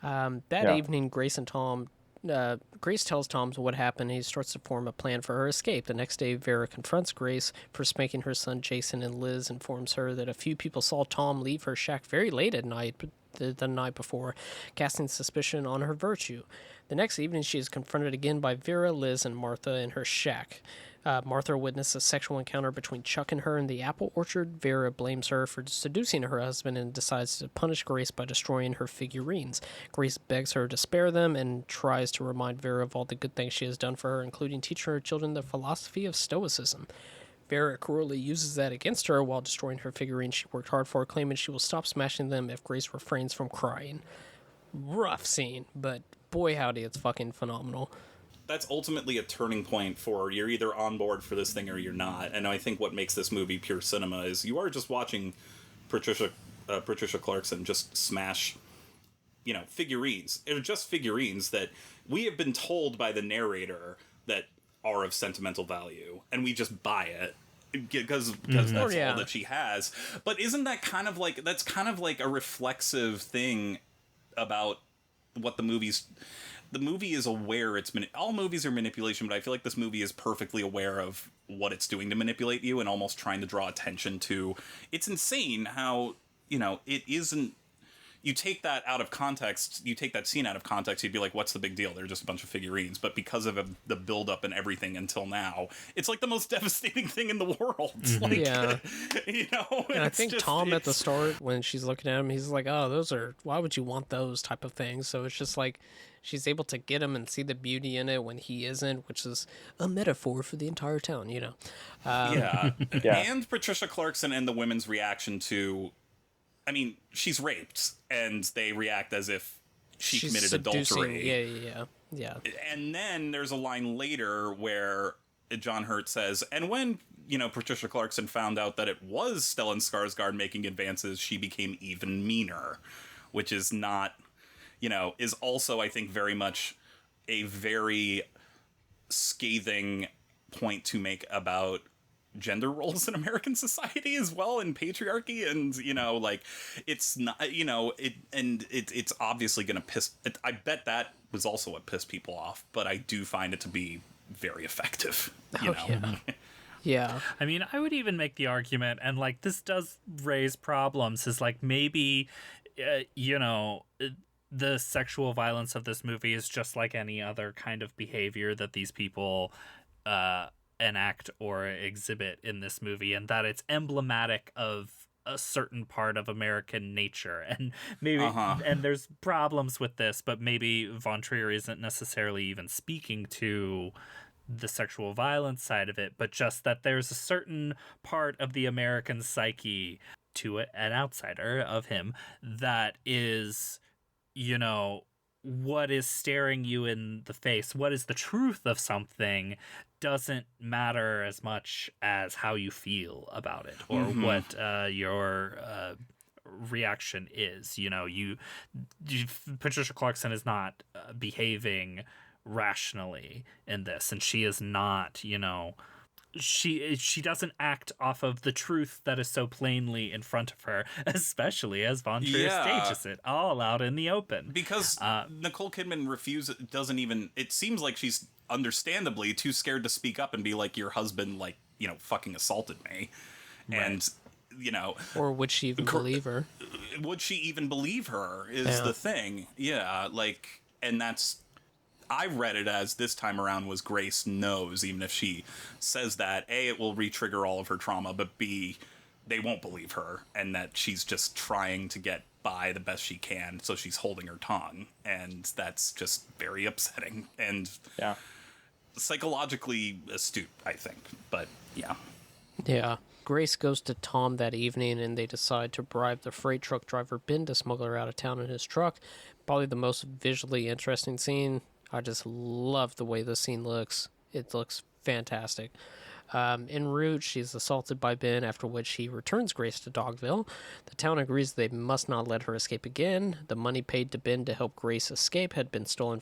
That evening, Grace tells Tom what happened. He starts to form a plan for her escape. The next day, Vera confronts Grace for spanking her son Jason, and Liz informs her that a few people saw Tom leave her shack very late at night, the night before, casting suspicion on her virtue. The next evening, she is confronted again by Vera, Liz, and Martha in her shack. Martha witnesses a sexual encounter between Chuck and her in the apple orchard. Vera blames her for seducing her husband and decides to punish Grace by destroying her figurines. Grace begs her to spare them and tries to remind Vera of all the good things she has done for her, including teaching her children the philosophy of Stoicism. Vera cruelly uses that against her while destroying her figurines she worked hard for, claiming she will stop smashing them if Grace refrains from crying. Rough scene, but boy howdy, it's fucking phenomenal. That's ultimately a turning point for you're either on board for this thing or you're not. And I think what makes this movie pure cinema is you are just watching Patricia Clarkson just smash, figurines. They're just figurines that we have been told by the narrator that are of sentimental value, and we just buy it because that's all that she has. But isn't that kind of like a reflexive thing about what the movie is aware all movies are manipulation, but I feel like this movie is perfectly aware of what it's doing to manipulate you and almost trying to draw attention to. It's insane how, it isn't. You take that out of context, you take that scene out of context, you'd be like, what's the big deal? They're just a bunch of figurines. But because of the buildup and everything until now, it's like the most devastating thing in the world. And I think Tom at the start, when she's looking at him, he's like, oh, why would you want those type of things? So it's just like, she's able to get him and see the beauty in it when he isn't, which is a metaphor for the entire town, And Patricia Clarkson and the women's reaction to... I mean, she's raped, and they react as if she's committed adultery. Yeah. And then there's a line later where John Hurt says, and when, Patricia Clarkson found out that it was Stellan Skarsgård making advances, she became even meaner, which is not, is also, I think, very much a very scathing point to make about gender roles in American society as well, and patriarchy, and it's not, it's obviously gonna piss. I bet that was also what pissed people off, but I do find it to be very effective. Yeah. I mean, I would even make the argument, and this does raise problems, is maybe, the sexual violence of this movie is just like any other kind of behavior that these people enact or exhibit in this movie, and that it's emblematic of a certain part of American nature, and maybe and there's problems with this, but maybe Von Trier isn't necessarily even speaking to the sexual violence side of it, but just that there's a certain part of the American psyche, to an outsider of him, that is, what is staring you in the face, what is the truth of something, doesn't matter as much as how you feel about it, or what your reaction is. Patricia Clarkson is not behaving rationally in this, and she is not, she doesn't act off of the truth that is so plainly in front of her, especially as Von Trier stages it all out in the open. Because Nicole Kidman doesn't even, it seems like she's understandably too scared to speak up and be like, your husband, fucking assaulted me. Right. And, Or would she even believe her? Would she even believe her is the thing. Yeah, and that's, I read it as this time around was Grace knows, even if she says that, A, it will re-trigger all of her trauma, but B, they won't believe her, and that she's just trying to get by the best she can, so she's holding her tongue, and that's just very upsetting, and psychologically astute, I think, but yeah. Yeah. Grace goes to Tom that evening, and they decide to bribe the freight truck driver Ben to smuggle her out of town in his truck. Probably the most visually interesting scene. I just love the way this scene looks. It looks fantastic. En route, she's assaulted by Ben, after which he returns Grace to Dogville. The town agrees they must not let her escape again. The money paid to Ben to help Grace escape had been stolen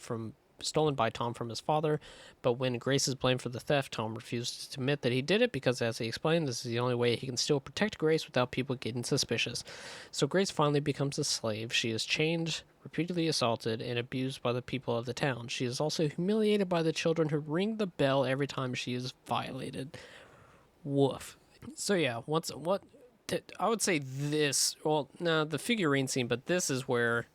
by Tom from his father, but when Grace is blamed for the theft, Tom refuses to admit that he did it because, as he explained, this is the only way he can still protect Grace without people getting suspicious. So Grace finally becomes a slave. She is chained, repeatedly assaulted, and abused by the people of the town. She is also humiliated by the children who ring the bell every time she is violated. Woof. So yeah, I would say this, the figurine scene, but this is where,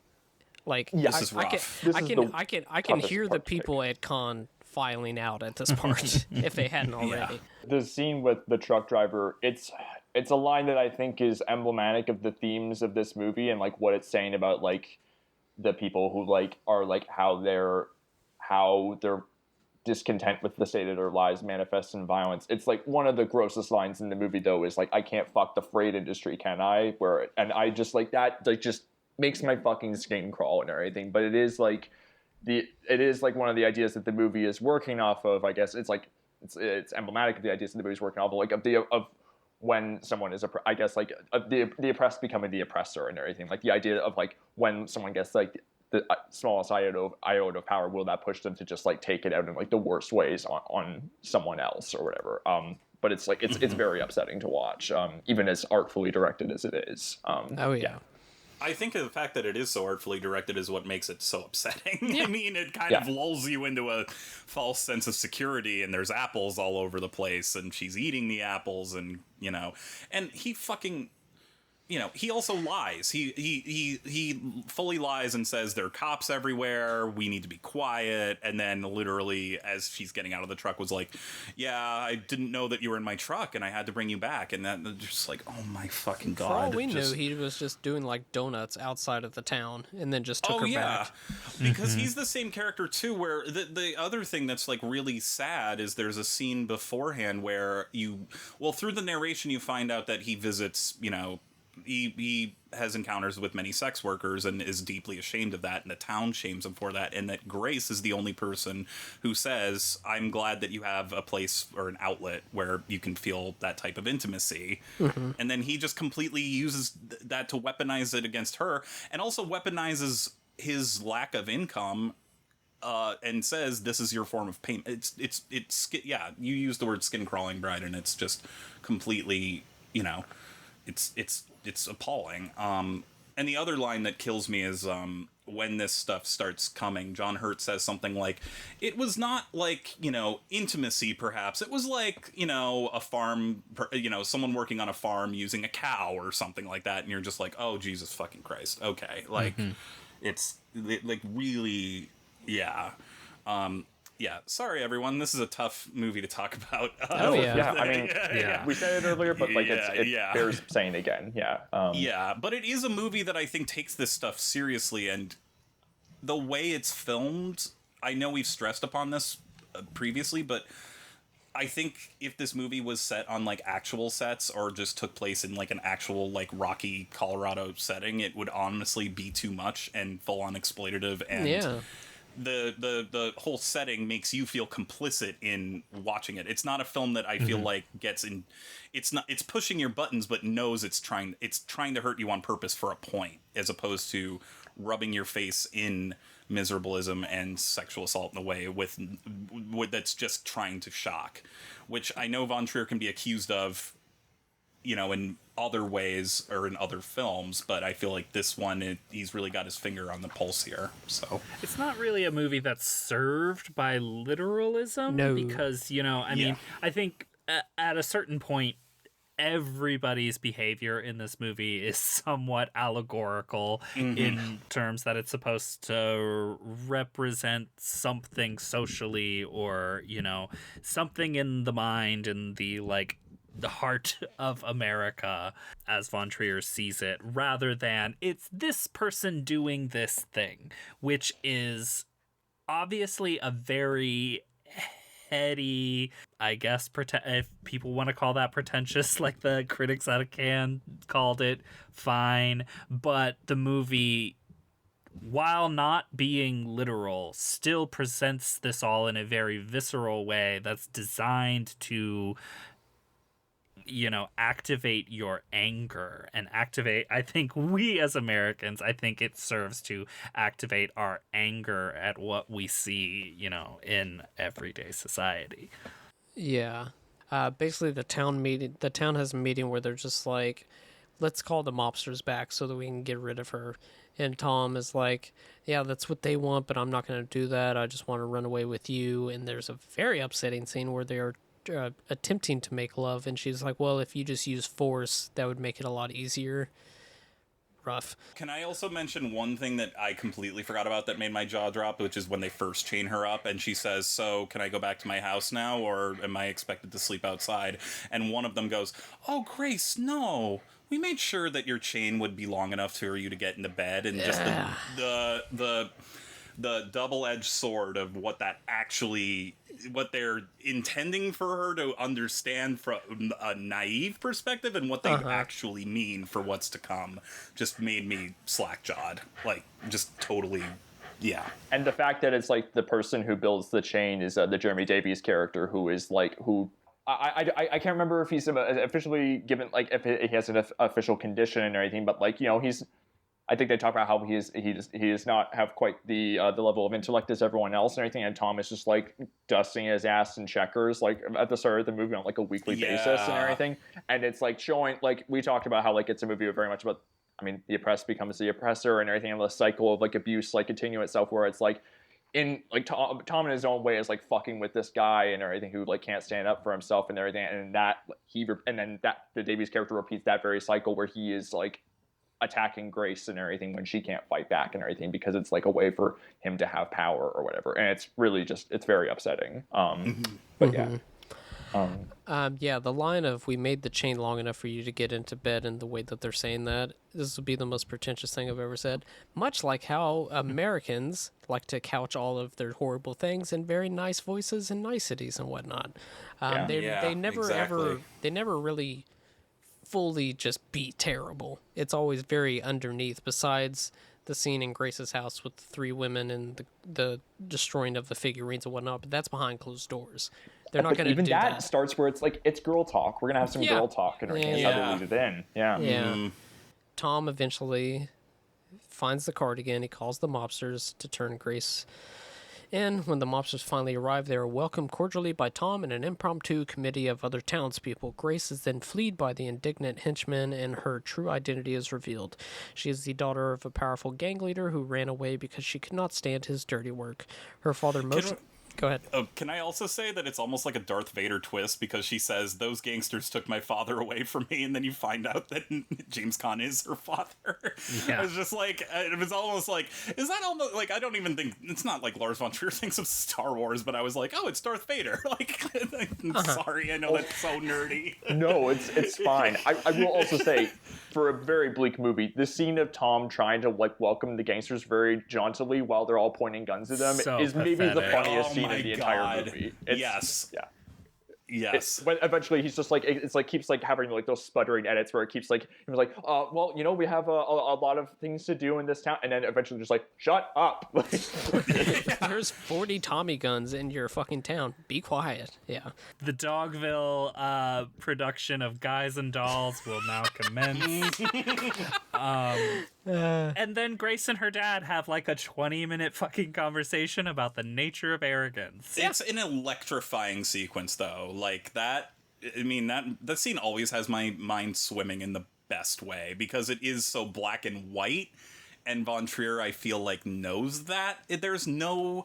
this is rough. I can hear the people at con filing out at this part if they hadn't already. The scene with the truck driver, it's a line that I think is emblematic of the themes of this movie and what it's saying about the people who are how their discontent with the state of their lives manifests in violence. It's one of the grossest lines in the movie though is I can't fuck the freight industry, can I? And I just that just makes my fucking skin crawl and everything. But it is it is like one of the ideas that the movie is working off of. I guess it's like it's emblematic of the ideas that the movie is working off of, like of when someone is I guess like the oppressed becoming the oppressor and everything. Like the idea of like when someone gets like the smallest iota of power, will that push them to just like take it out in like the worst ways on someone else or whatever. But it's like it's very upsetting to watch, even as artfully directed as it is. Yeah. I think the fact that it is so artfully directed is what makes it so upsetting. Yeah. I mean, it kind of lulls you into a false sense of security, and there's apples all over the place, and she's eating the apples, and, and he fucking... he also lies. He fully lies and says there are cops everywhere. We need to be quiet. And then literally, as she's getting out of the truck, was like, "Yeah, I didn't know that you were in my truck, and I had to bring you back." And that just like, oh my fucking god! For all we knew, he was just doing like donuts outside of the town, and then just took her back. Because he's the same character too. Where the other thing that's like really sad is there's a scene beforehand where through the narration you find out that he visits, he has encounters with many sex workers and is deeply ashamed of that, and the town shames him for that, and that Grace is the only person who says, "I'm glad that you have a place or an outlet where you can feel that type of intimacy." And then he just completely uses that to weaponize it against her, and also weaponizes his lack of income, and says, "This is your form of payment." You use the word skin crawling, Bride, and it's just completely, it's appalling. And the other line that kills me is when this stuff starts coming, John Hurt says something like, "It was not like, intimacy, perhaps. It was like, a farm, someone working on a farm using a cow or something like that." And you're just like, oh, Jesus fucking Christ. Okay. Like, it's like really, yeah. Sorry, everyone. This is a tough movie to talk about. Yeah, I mean, we said it earlier, but like it bears saying again. But it is a movie that I think takes this stuff seriously, and the way it's filmed, I know we've stressed upon this previously, but I think if this movie was set on like actual sets or just took place in like an actual like Rocky, Colorado setting, it would honestly be too much and full on exploitative, and the whole setting makes you feel complicit in watching it. It's not a film that I feel like gets in. It's pushing your buttons, but knows it's trying to hurt you on purpose for a point, as opposed to rubbing your face in miserableism and sexual assault in a way with that's just trying to shock, which I know Von Trier can be accused of, in other ways or in other films, but I feel like this one, he's really got his finger on the pulse here. So it's not really a movie that's served by literalism, because I think at a certain point, everybody's behavior in this movie is somewhat allegorical in terms that it's supposed to represent something socially, or something in the mind and the heart of America as Von Trier sees it, rather than it's this person doing this thing, which is obviously a very heady, I guess, if people want to call that pretentious, like the critics out of Cannes called it, fine. But the movie, while not being literal, still presents this all in a very visceral way that's designed to activate your anger and activate, I think we as Americans, I think it serves to activate our anger at what we see, in everyday society. Yeah. Basically the town has a meeting where they're just like, let's call the mobsters back so that we can get rid of her. And Tom is like, yeah, that's what they want, but I'm not going to do that. I just want to run away with you. And there's a very upsetting scene where they are attempting to make love, and she's like, well, if you just use force, that would make it a lot easier. Rough. Can I also mention one thing that I completely forgot about that made my jaw drop, which is when they first chain her up and she says, "So can I go back to my house now, or am I expected to sleep outside?" And one of them goes, "Oh, Grace, no, we made sure that your chain would be long enough for you to get into bed." And just the double-edged sword of what they're intending for her to understand from a naive perspective, and what they actually mean for what's to come, just made me slack-jawed. Like, just totally Yeah. And the fact that it's like the person who builds the chain is the Jeremy Davies character, who is like I can't remember if he's officially given, like, if he has an official condition or anything, but like, you know, I think they talk about how he does not have quite the level of intellect as everyone else and everything, and Tom is just like dusting his ass in checkers like at the start of the movie on like a weekly basis and everything, and it's like showing, like we talked about how like it's a movie very much about, I mean, the oppressed becomes the oppressor and everything, and the cycle of like abuse like continue itself, where it's like in like Tom in his own way is like fucking with this guy and everything who like can't stand up for himself and everything, and then the Davies character repeats that very cycle where he is like attacking Grace and everything when she can't fight back and everything, because it's like a way for him to have power or whatever, and it's really just, it's very upsetting. But yeah, the line of "we made the chain long enough for you to get into bed," and the way that they're saying that, this would be the most pretentious thing I've ever said. Much like how Americans like to couch all of their horrible things in very nice voices and niceties and whatnot. They never really fully just be terrible. It's always very underneath, besides the scene in Grace's house with the three women and the destroying of the figurines and whatnot, but that's behind closed doors. They're not going to do that. Even that starts where it's like, it's girl talk. We're going to have some girl talk and everything. How to lead it in. Yeah. Tom eventually finds the cardigan. He calls the mobsters to turn Grace in. When the mobsters finally arrive, they are welcomed cordially by Tom and an impromptu committee of other townspeople. Grace is then fleed by the indignant henchmen, and her true identity is revealed. She is the daughter of a powerful gang leader who ran away because she could not stand his dirty work. Her father Go ahead. Can I also say that it's almost like a Darth Vader twist, because she says, "Those gangsters took my father away from me," and then you find out that James Caan is her father. Yeah. I was just like, it was almost like, is that almost like, I don't even think, it's not like Lars von Trier thinks of Star Wars, but I was like, oh, it's Darth Vader. Like, sorry, I know that's so nerdy. No, it's fine. I will also say, for a very bleak movie, the scene of Tom trying to like welcome the gangsters very jauntily while they're all pointing guns at them is maybe the funniest scene in the entire movie. Yes. Yeah. Yes. But eventually he's just like, it's like keeps like having like those sputtering edits where it keeps like, he was like, well, you know, we have a lot of things to do in this town, and then eventually just like, shut up. There's 40 Tommy guns in your fucking town. Be quiet. Yeah. The Dogville production of Guys and Dolls will now commence. And then Grace and her dad have like a 20-minute fucking conversation about the nature of arrogance. It's an electrifying sequence, though. Like that, I mean, that scene always has my mind swimming in the best way, because it is so black and white, and Von Trier, I feel like, knows that. There's no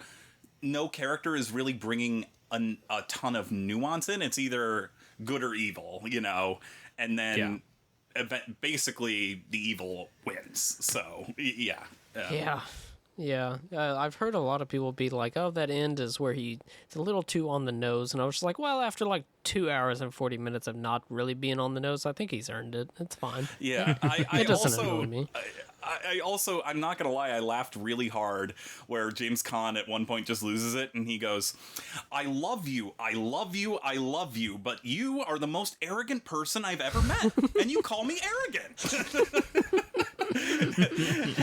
character is really bringing a ton of nuance in. It's either good or evil, you know, and then basically the evil wins. So yeah. I've heard a lot of people be like, oh, that end is where it's a little too on the nose, and I was just like, well, after like 2 hours and 40 minutes of not really being on the nose, I think he's earned it. It's fine. Yeah. It doesn't annoy me. I also, I'm not gonna lie, I laughed really hard where James Caan at one point just loses it, and he goes, I love you, but you are the most arrogant person I've ever met, and you call me arrogant.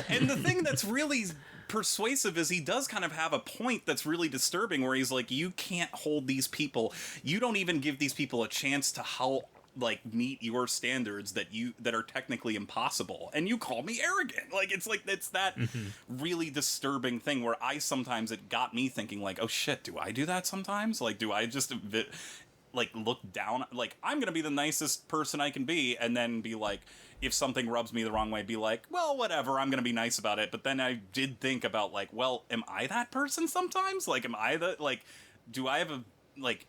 And the thing that's really persuasive is he does kind of have a point that's really disturbing, where he's like, you can't hold these people, you don't even give these people a chance to meet your standards that are technically impossible, and you call me arrogant. Like, it's that really disturbing thing where sometimes it got me thinking, like, oh shit, do I do that sometimes? Like, do I just look down, like, I'm gonna be the nicest person I can be, and then be like, if something rubs me the wrong way, be like, well, whatever, I'm gonna be nice about it. But then I did think about, like, well, am I that person sometimes? Like, am I do I have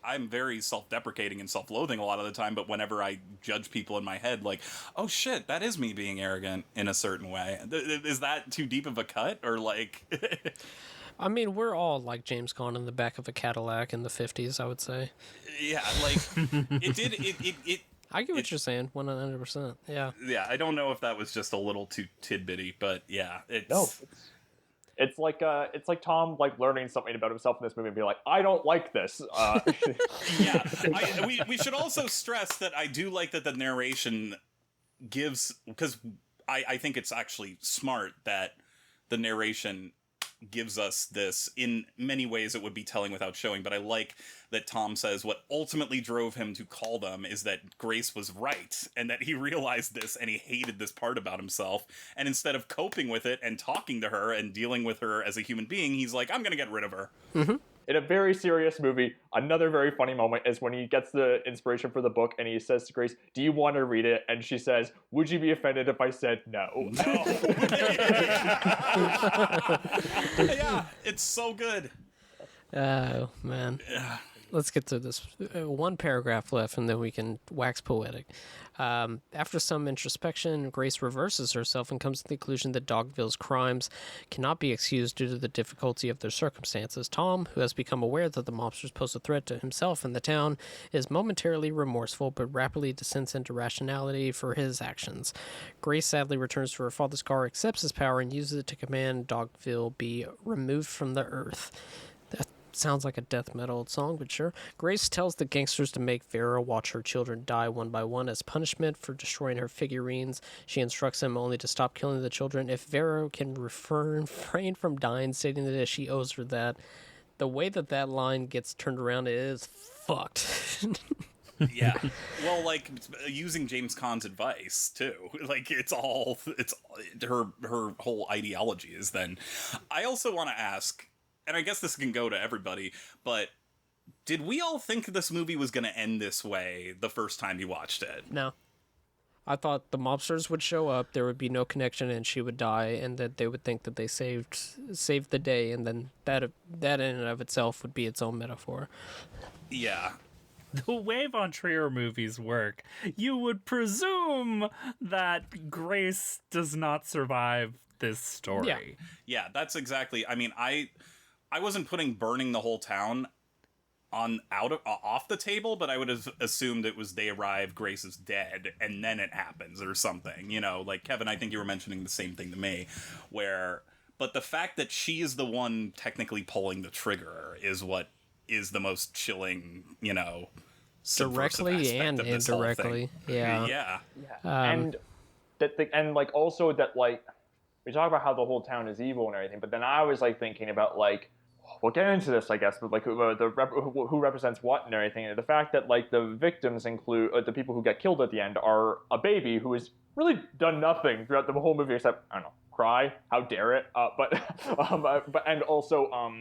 I'm very self-deprecating and self-loathing a lot of the time, but whenever I judge people in my head, like, oh shit, that is me being arrogant in a certain way. Is that too deep of a cut, or like? I mean, we're all like James Caan in the back of a Cadillac in the 50s, I would say. Yeah, like, it I get what you're saying, 100%. Yeah. Yeah, I don't know if that was just a little too tidbitty, but yeah, it's... No. It's like Tom like learning something about himself in this movie and be like, I don't like this. Yeah, we should also stress that I do like that the narration gives, because I think it's actually smart that the narration gives us this. In many ways, it would be telling without showing, but I like that Tom says what ultimately drove him to call them is that Grace was right, and that he realized this, and he hated this part about himself, and instead of coping with it and talking to her and dealing with her as a human being, he's like, I'm gonna get rid of her. Mm-hmm. In a very serious movie, another very funny moment is when he gets the inspiration for the book and he says to Grace, do you want to read it? And she says, would you be offended if I said no? Yeah, it's so good. Oh, man. Let's get to this. One paragraph left, and then we can wax poetic. After some introspection, Grace reverses herself and comes to the conclusion that Dogville's crimes cannot be excused due to the difficulty of their circumstances. Tom, who has become aware that the mobsters pose a threat to himself and the town, is momentarily remorseful, but rapidly descends into rationality for his actions. Grace sadly returns to her father's car, accepts his power, and uses it to command Dogville be removed from the earth. Sounds like a death metal song, but sure. Grace tells the gangsters to make Vera watch her children die one by one as punishment for destroying her figurines. She instructs them only to stop killing the children if Vera can refrain from dying, stating that she owes her that. The way that line gets turned around is fucked. Yeah. Well, like, using James Caan's advice, too. Like, it's her whole ideology is then. I also want to ask, and I guess this can go to everybody, but did we all think this movie was going to end this way the first time you watched it? No. I thought the mobsters would show up, there would be no connection, and she would die, and that they would think that they saved the day, and then that in and of itself would be its own metaphor. Yeah. The way von Trier movies work, you would presume that Grace does not survive this story. Yeah, that's exactly. I mean, I wasn't putting burning the whole town off the table, but I would have assumed it was they arrive, Grace is dead, and then it happens or something. You know, like Kevin, I think you were mentioning the same thing to me, but the fact that she is the one technically pulling the trigger is what is the most chilling, you know, directly and indirectly. Yeah. Yeah. And like also that, like, we talk about how the whole town is evil and everything, but then I was like thinking about, like, we'll get into this, I guess, but like who represents what and everything, and the fact that like the victims include the people who get killed at the end are a baby who has really done nothing throughout the whole movie except, I don't know, cry, how dare it, but and also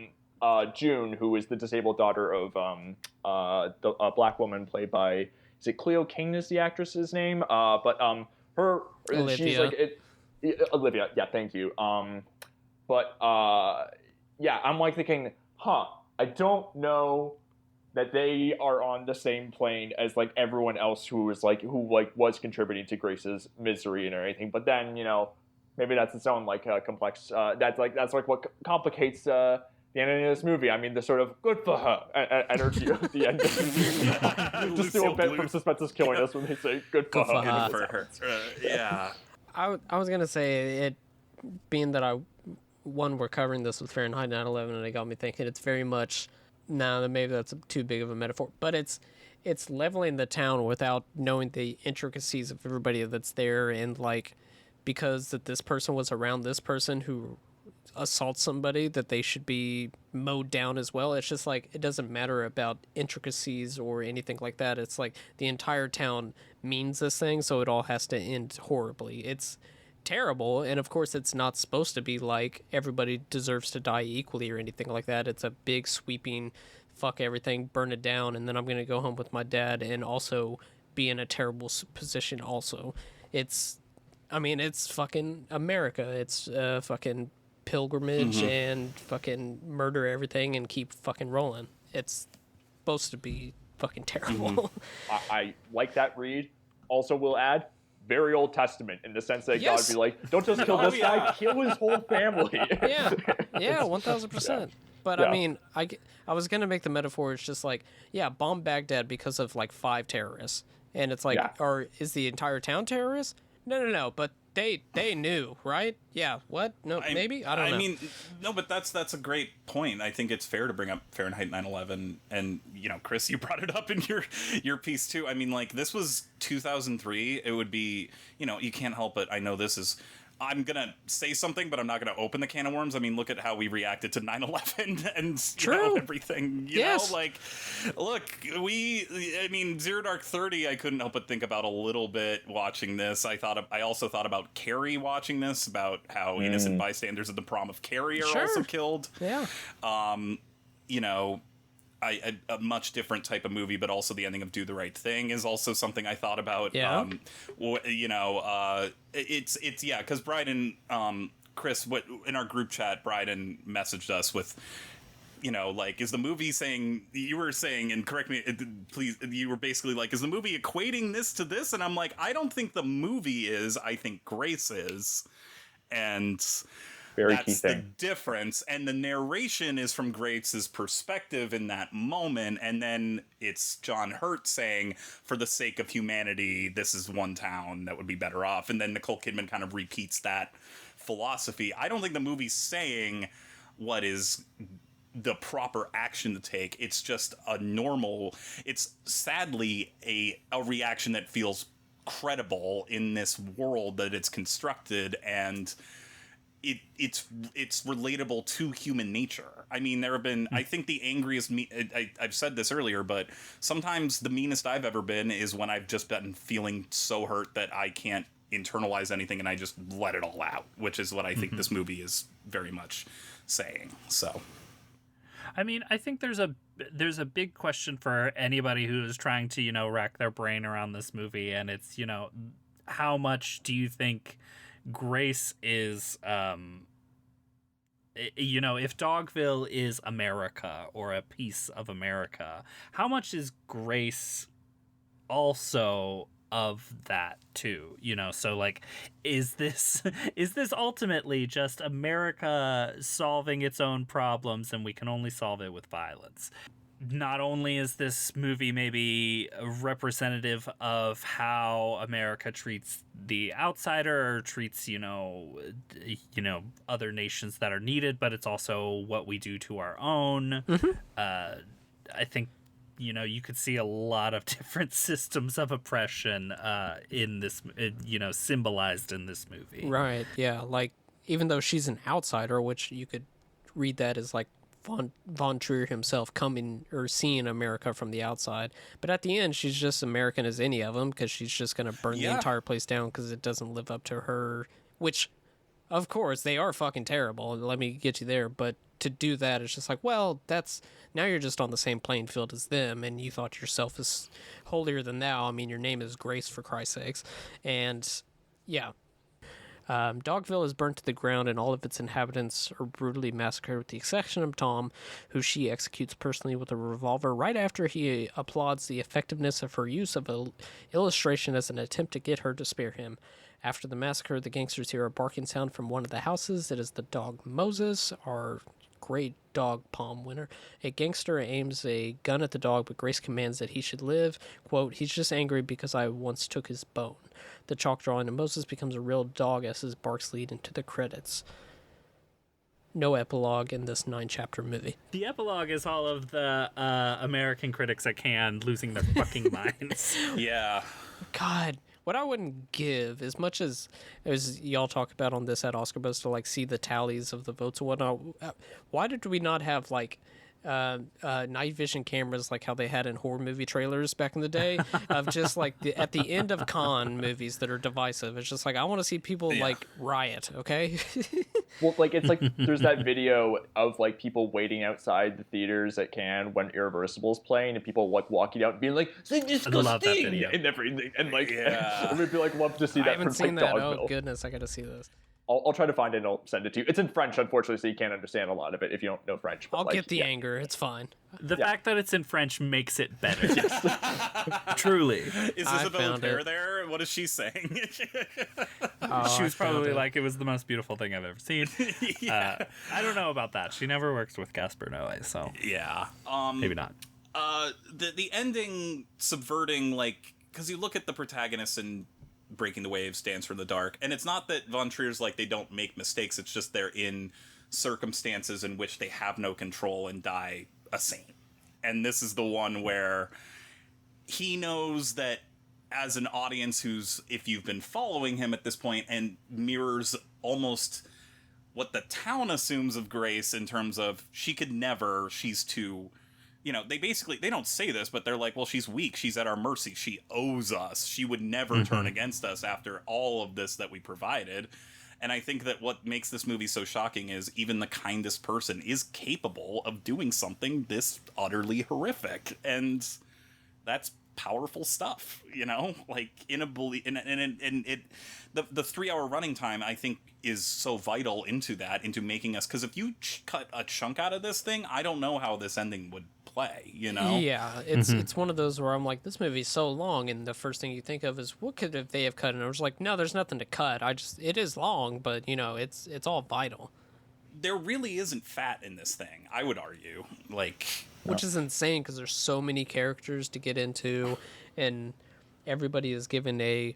June, who is the disabled daughter of the black woman played by, is it Cleo King is the actress's name, but her Olivia. She's like Olivia, yeah, thank you. Yeah, I'm like thinking, I don't know that they are on the same plane as like everyone else who was contributing to Grace's misery and everything. But then, you know, maybe that's its own like complex. That's what complicates the ending of this movie. I mean, the sort of good for her energy at the end. Just do a bit from Suspense is Killing Us when they say good for her. Yeah. I was gonna say it, being that we're covering this with Fahrenheit 9/11, and it got me thinking it's very much, maybe that's too big of a metaphor, but it's leveling the town without knowing the intricacies of everybody that's there, and like, because that this person was around this person who assaults somebody, that they should be mowed down as well. It's just like, it doesn't matter about intricacies or anything like that. It's like the entire town means this thing, so it all has to end horribly. It's terrible, and of course it's not supposed to be like everybody deserves to die equally or anything like that. It's a big sweeping fuck everything, burn it down, and then I'm gonna go home with my dad and also be in a terrible position also. It's fucking America. It's fucking pilgrimage and fucking murder everything and keep fucking rolling. It's supposed to be fucking terrible. I like that read. Also will add, very Old Testament in the sense that God would be like, don't just kill this guy, kill his whole family. Yeah, 1000%. But yeah. I mean, I was gonna make the metaphor. It's just like, bomb Baghdad because of like 5 terrorists, and it's like, or is the entire town terrorists? No. But they knew, right? Yeah. What? No, maybe I don't know. I mean, no, but that's a great point. I think it's fair to bring up Fahrenheit 9/11, and you know, Chris, you brought it up in your piece too. I mean, like, this was 2003. It would be, you know, you can't help it. I know this is I'm gonna say something, but I'm not gonna open the can of worms. I mean, look at how we reacted to 9/11 and everything. You know, like, look, Zero Dark 30. I couldn't help but think about a little bit watching this. I also thought about Carrie watching this, about how innocent bystanders at the prom of Carrie are also killed. Yeah. You know, a much different type of movie, but also the ending of Do the Right Thing is also something I thought about. Yeah. Because Bryden, Chris, in our group chat, Bryden messaged us with, you know, like, is the movie saying, you were saying, and correct me, please, you were basically like, is the movie equating this to this? And I'm like, I don't think the movie is, I think Grace is. And that's the difference. And the narration is from Grace's perspective in that moment. And then it's John Hurt saying, for the sake of humanity, this is one town that would be better off. And then Nicole Kidman kind of repeats that philosophy. I don't think the movie's saying what is the proper action to take. It's just it's sadly a reaction that feels credible in this world that it's constructed, and it's relatable to human nature. I mean, there have been, I think the angriest I've said this earlier, but sometimes the meanest I've ever been is when I've just been feeling so hurt that I can't internalize anything and I just let it all out, which is what I think this movie is very much saying. So, I mean, I think there's a big question for anybody who is trying to, you know, rack their brain around this movie, and it's, you know, how much do you think Grace is, you know, if Dogville is America or a piece of America, how much is Grace also of that too, you know? So, like, is this ultimately just America solving its own problems, and we can only solve it with violence? Not only is this movie maybe representative of how America treats the outsider or treats, you know, other nations that are needed, but it's also what we do to our own. I think, you know, you could see a lot of different systems of oppression in this, you know, symbolized in this movie. Right. Yeah. Like, even though she's an outsider, which you could read that as like von Trier himself coming or seeing America from the outside, but at the end she's just American as any of them, because she's just going to burn the entire place down because it doesn't live up to her, which of course they are fucking terrible, let me get you there, but to do that, it's just like, well, that's, now you're just on the same playing field as them, and you thought yourself is holier than thou. I mean, your name is Grace, for Christ's sakes. And yeah, Dogville is burnt to the ground, and all of its inhabitants are brutally massacred, with the exception of Tom, who she executes personally with a revolver right after he applauds the effectiveness of her use of an illustration as an attempt to get her to spare him. After the massacre, the gangsters hear a barking sound from one of the houses. It is the dog Moses, our great dog palm winner. A gangster aims a gun at the dog, but Grace commands that he should live. Quote, "He's just angry because I once took his bone." The chalk drawing of Moses becomes a real dog as his barks lead into the credits. No epilogue in this 9-chapter movie. The epilogue is all of the American critics at Cannes losing their fucking minds. Yeah. God, what I wouldn't give, as much as y'all talk about on this at Oscar Buzz, to like see the tallies of the votes and whatnot, why did we not have like night vision cameras like how they had in horror movie trailers back in the day, of just like at the end of con movies that are divisive? It's just like, I want to see people like riot, okay? Well, like, it's like there's that video of like people waiting outside the theaters at Cannes when Irreversible's playing, and people like walking out and being like, "So disgusting," and everything, and like, it would be like, love to see that. I haven't seen like, that. Dogville. Oh goodness, I gotta see this. I'll try to find it and I'll send it to you. It's in French, unfortunately, so you can't understand a lot of it if you don't know French. But I'll get the anger. It's fine. The fact that it's in French makes it better. Truly. Is Isabelle Huppert there? What is she saying? She was probably like, it was the most beautiful thing I've ever seen. I don't know about that. She never works with Gaspar Noé, so yeah, maybe not. The ending subverting, like, because you look at the protagonist and Breaking the Waves, Dance from the Dark, and it's not that Von Trier's like they don't make mistakes, it's just they're in circumstances in which they have no control and die a saint. And this is the one where he knows that as an audience who's, if you've been following him at this point, and mirrors almost what the town assumes of Grace in terms of she's too, they don't say this, but they're like, well, she's weak, she's at our mercy, she owes us, she would never turn against us after all of this that we provided. And I think that what makes this movie so shocking is even the kindest person is capable of doing something this utterly horrific, and that's powerful stuff, like the 3-hour running time I think is so vital into making us, because if you cut a chunk out of this thing, I don't know how this ending would play. Yeah, it's one of those where I'm like, this movie's so long, and the first thing you think of is what could they have cut, and I was like, no, there's nothing to cut. It is long, but it's all vital. There really isn't fat in this thing, I would argue, which is insane because there's so many characters to get into, and everybody is given a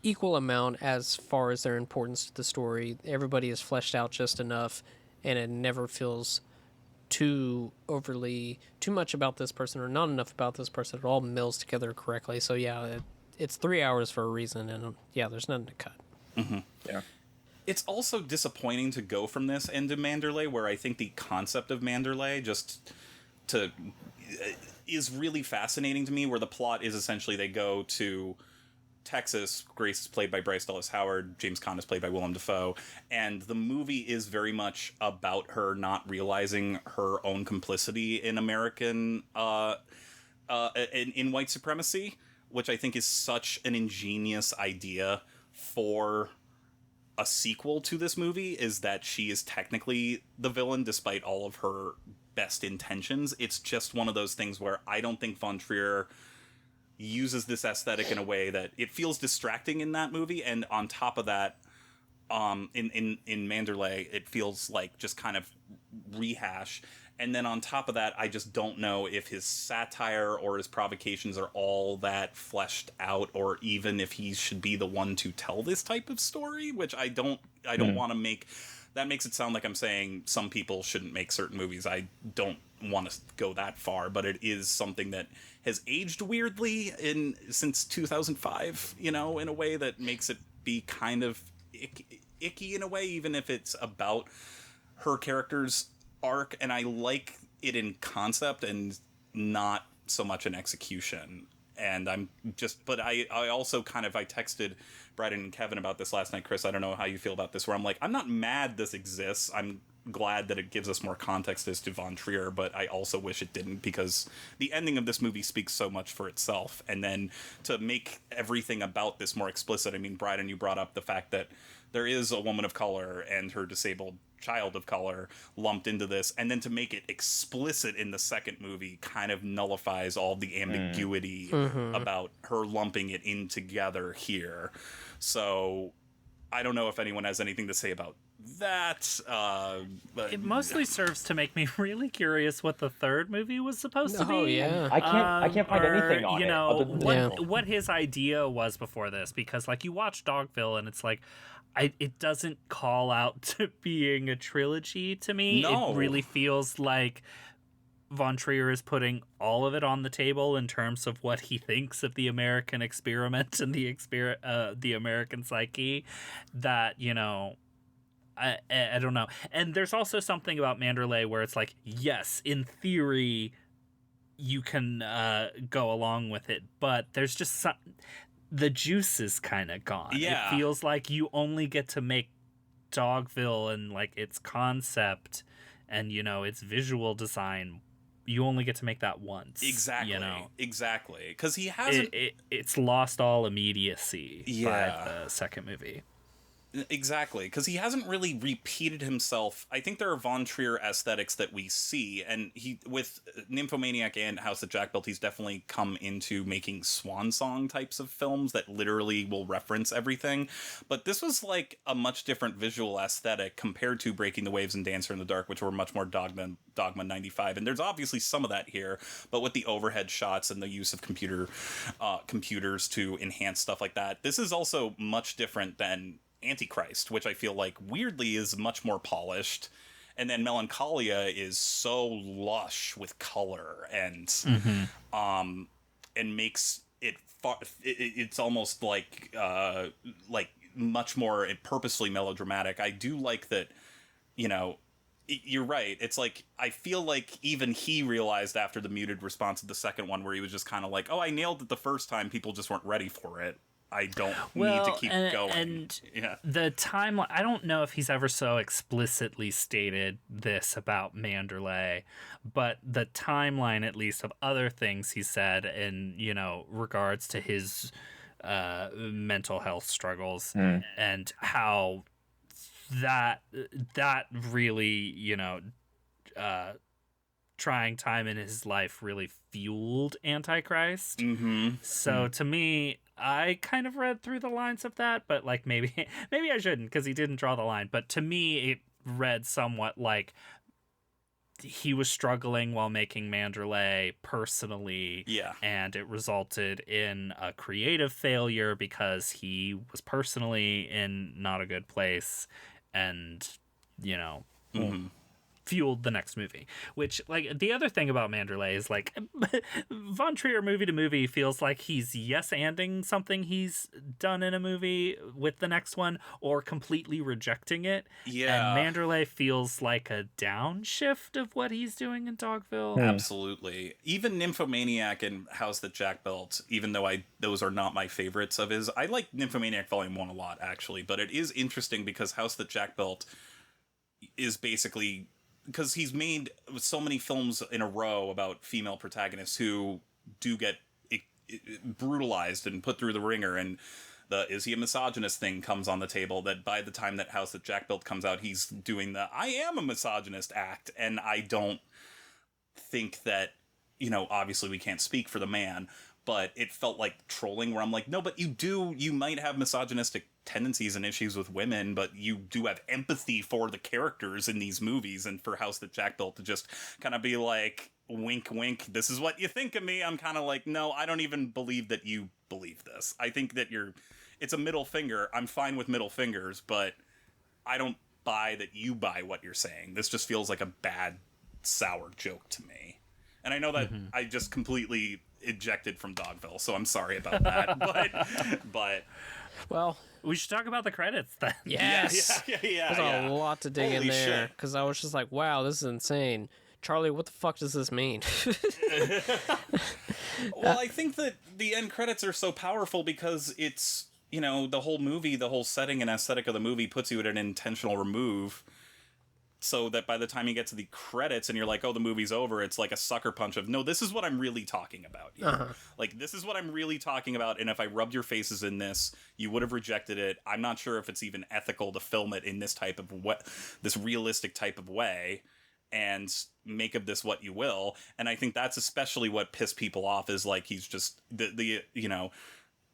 equal amount as far as their importance to the story. Everybody is fleshed out just enough, and it never feels too much about this person or not enough about this person. It all mills together correctly. So yeah, it's 3 hours for a reason, and there's nothing to cut. Yeah. It's also disappointing to go from this into Manderley, where I think the concept of Manderley is really fascinating to me, where the plot is essentially they go to Texas. Grace is played by Bryce Dallas Howard. James Caan is played by Willem Dafoe. And the movie is very much about her not realizing her own complicity in American, in white supremacy, which I think is such an ingenious idea for a sequel to this movie, is that she is technically the villain despite all of her best intentions. It's just one of those things where I don't think Von Trier uses this aesthetic in a way that it feels distracting in that movie, and on top of that, in Manderley, it feels like just kind of rehash. And then on top of that, I just don't know if his satire or his provocations are all that fleshed out, or even if he should be the one to tell this type of story, which I don't want to make. That makes it sound like I'm saying some people shouldn't make certain movies. I don't want to go that far, but it is something that has aged weirdly since 2005, in a way that makes it be kind of icky in a way, even if it's about her character's arc, and I like it in concept and not so much in execution. And I also I texted Bryden and Kevin about this last night. Chris, I don't know how you feel about this, where I'm like, I'm not mad this exists. I'm glad that it gives us more context as to Von Trier, but I also wish it didn't, because the ending of this movie speaks so much for itself. And then to make everything about this more explicit, I mean, Bryden, you brought up the fact that there is a woman of color and her disabled child of color lumped into this, and then to make it explicit in the second movie kind of nullifies all the ambiguity about her lumping it in together here. So I don't know if anyone has anything to say about that. But it mostly serves to make me really curious what the third movie was supposed to be. Oh yeah, I can't find anything on you it. know, Other than what his idea was before this, because you watch Dogville and it's like, it doesn't call out to being a trilogy to me. No. It really feels like Von Trier is putting all of it on the table in terms of what he thinks of the American experiment and the American psyche. That, I don't know. And there's also something about Manderley where it's like, yes, in theory, you can go along with it, but there's just the juice is kind of gone. Yeah. It feels like you only get to make Dogville and its concept and its visual design. You only get to make that once. Exactly. Exactly. Because he hasn't. It's lost all immediacy Yeah. by the second movie. Exactly, because he hasn't really repeated himself. I think there are Von Trier aesthetics that we see, and he, with Nymphomaniac and House of Jack Built, he's definitely come into making swan song types of films that literally will reference everything. But this was a much different visual aesthetic compared to Breaking the Waves and Dancer in the Dark, which were much more Dogma 95. And there's obviously some of that here, but with the overhead shots and the use of computers to enhance stuff like that, this is also much different than Antichrist, which I feel weirdly is much more polished, and then Melancholia is so lush with color and makes it it's almost like much more purposely melodramatic. I do like that, you know, you're right. It's like, I feel like even he realized after the muted response of the second one, where he was just kind of like, oh, I nailed it the first time, people just weren't ready for it. I don't need to keep going. And yeah. The timeline, I don't know if he's ever so explicitly stated this about Manderley, but the timeline, at least, of other things he said in, you know, regards to his mental health struggles and how that really, you know, trying time in his life really fueled Antichrist. So to me, I kind of read through the lines of that, but like maybe I shouldn't, because he didn't draw the line. But to me, it read somewhat like he was struggling while making Manderley personally, and it resulted in a creative failure because he was personally in not a good place, and, you know, fueled the next movie. Which, like, the other thing about Manderley is, like, Von Trier movie to movie feels like he's yes-anding something he's done in a movie with the next one, or completely rejecting it. Yeah. And Manderley feels like a downshift of what he's doing in Dogville. Absolutely. Even Nymphomaniac and House That Jack Built, even though those are not my favorites of his, I like Nymphomaniac Volume 1 a lot, actually, but it is interesting because House That Jack Built is basically, because he's made so many films in a row about female protagonists who do get brutalized and put through the ringer, and the is he a misogynist thing comes on the table, that by the time that House That Jack Built comes out, he's doing the I am a misogynist act. And I don't think that, you know, obviously we can't speak for the man, but it felt like trolling, where I'm like, no, but you might have misogynistic tendencies and issues with women, but you do have empathy for the characters in these movies. And for House That Jack Built to just kind of be like, wink, wink, this is what you think of me, I'm kind of like, no, I don't even believe that you believe this. I think that it's a middle finger. I'm fine with middle fingers, but I don't buy that you buy what you're saying. This just feels like a bad, sour joke to me. And I know that I just completely ejected from Dogville, so I'm sorry about that. but well, we should talk about the credits then. Yes. Yeah. There's a lot to dig Holy in there, shit. because I was just like, wow, this is insane. Charlie, what the fuck does this mean? Well, I think that the end credits are so powerful because it's, you know, the whole movie, the whole setting and aesthetic of the movie puts you at an intentional remove, so that by the time you get to the credits and you're like, oh, the movie's over, it's like a sucker punch of, no, this is what I'm really talking about here. Like, this is what I'm really talking about, and if I rubbed your faces in this, you would have rejected it. I'm not sure if it's even ethical to film it in this type of this realistic type of way, and make of this what you will. And I think that's especially what pissed people off, is like, he's just the you know,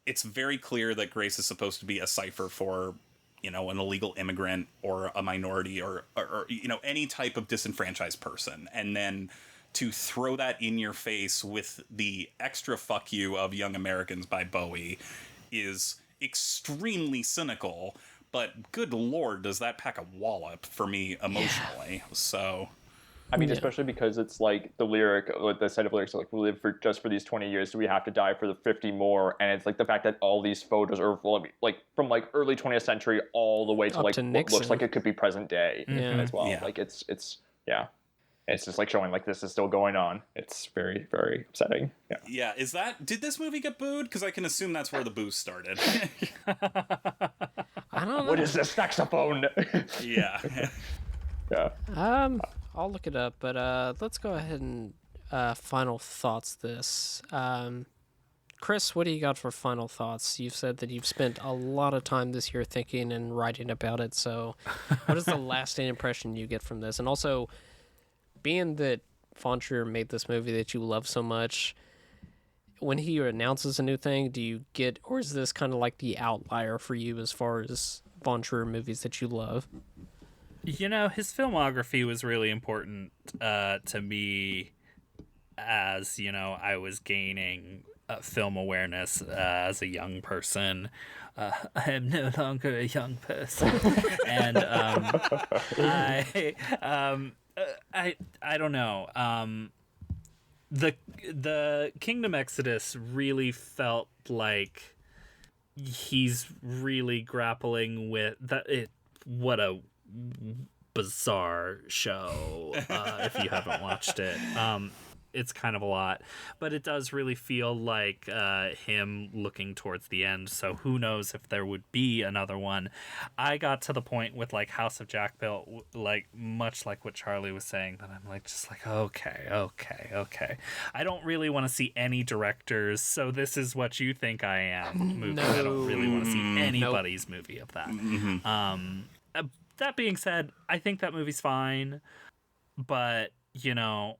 it's very clear that Grace is supposed to be a cipher for, you know, an illegal immigrant or a minority or you know, any type of disenfranchised person. And then to throw that in your face with the extra fuck you of Young Americans by Bowie is extremely cynical, but good Lord, does that pack a wallop for me emotionally. So I mean, especially because it's like the lyric, the set of lyrics, like, we live for just for these 20 years, so we have to die for the 50 more. And it's like the fact that all these photos are like from like early 20th century all the way to Up like to what Nixon. looks like it could be present day as well. Yeah. Like it's just like showing like this is still going on. It's very, very upsetting. yeah, did this movie get booed? Because I can assume that's where the booze started. I don't know. What is this saxophone? Yeah. Yeah. I'll look it up, but let's go ahead and final thoughts this. Chris, what do you got for final thoughts? You've said that you've spent a lot of time this year thinking and writing about it, so what is the lasting impression you get from this? And also, being that Von Trier made this movie that you love so much, when he announces a new thing, do you get, or is this kind of like the outlier for you as far as Von Trier movies that you love? You know, his filmography was really important to me as, you know, I was gaining film awareness as a young person. I am no longer a young person. And I don't know. The Kingdom Exodus really felt like he's really grappling with that. What a bizarre show. If you haven't watched it, it's kind of a lot, but it does really feel like him looking towards the end. So who knows if there would be another one. I got to the point with like House of Jackville, like much like what Charlie was saying, that I'm like just like okay. I don't really want to see any directors. So this is what you think I am. Movie. I don't really want to see anybody's movie of that. That being said, I think that movie's fine, but you know,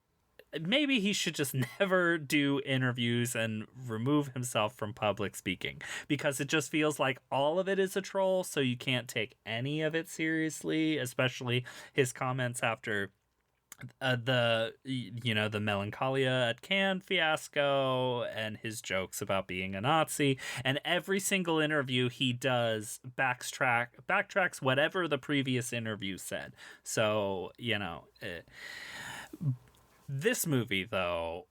maybe he should just never do interviews and remove himself from public speaking, because it just feels like all of it is a troll, so you can't take any of it seriously, especially his comments after the Melancholia at Cannes fiasco and his jokes about being a Nazi. And every single interview he does backtracks whatever the previous interview said. So, this movie, though,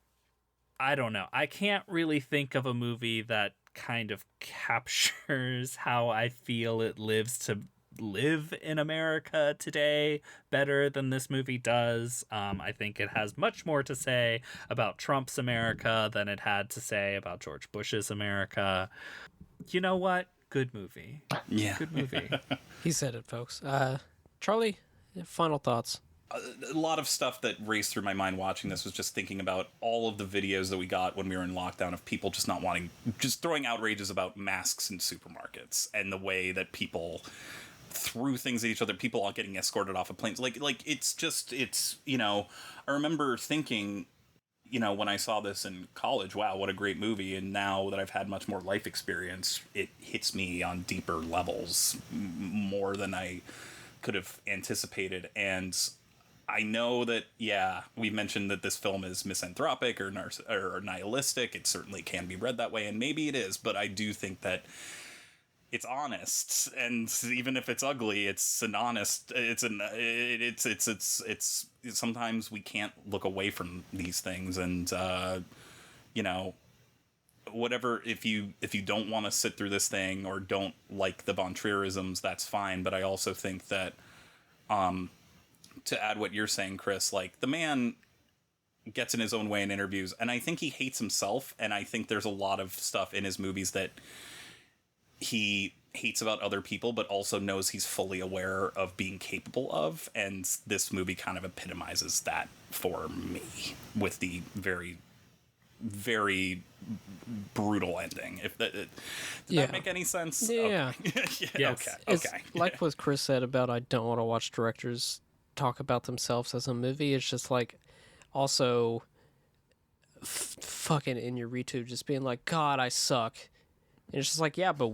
I don't know. I can't really think of a movie that kind of captures how I feel it lives to live in America today better than this movie does. I think it has much more to say about Trump's America than it had to say about George Bush's America. You know what? Good movie. Yeah. Good movie. He said it, folks. Charlie, final thoughts. A lot of stuff that raced through my mind watching this was just thinking about all of the videos that we got when we were in lockdown of people just throwing outrages about masks in supermarkets and the way that people threw things at each other, people all getting escorted off of planes. Like it's I remember thinking, when I saw this in college, wow, what a great movie. And now that I've had much more life experience, it hits me on deeper levels more than I could have anticipated. And I know that, we mentioned that this film is misanthropic or nihilistic. It certainly can be read that way, and maybe it is, but I do think that it's honest, and even if it's ugly, it's an honest. It's sometimes we can't look away from these things, and whatever. If you don't want to sit through this thing or don't like the von Trierisms, that's fine. But I also think that, to add what you're saying, Chris, like the man gets in his own way in interviews, and I think he hates himself, and I think there's a lot of stuff in his movies that he hates about other people, but also knows he's fully aware of being capable of, and this movie kind of epitomizes that for me with the very, very brutal ending. If that did that make any sense? Yeah. Okay. It's like what Chris said about I don't want to watch directors talk about themselves as a movie. It's just like also fucking in your YouTube just being like, God, I suck. And it's just like, yeah, but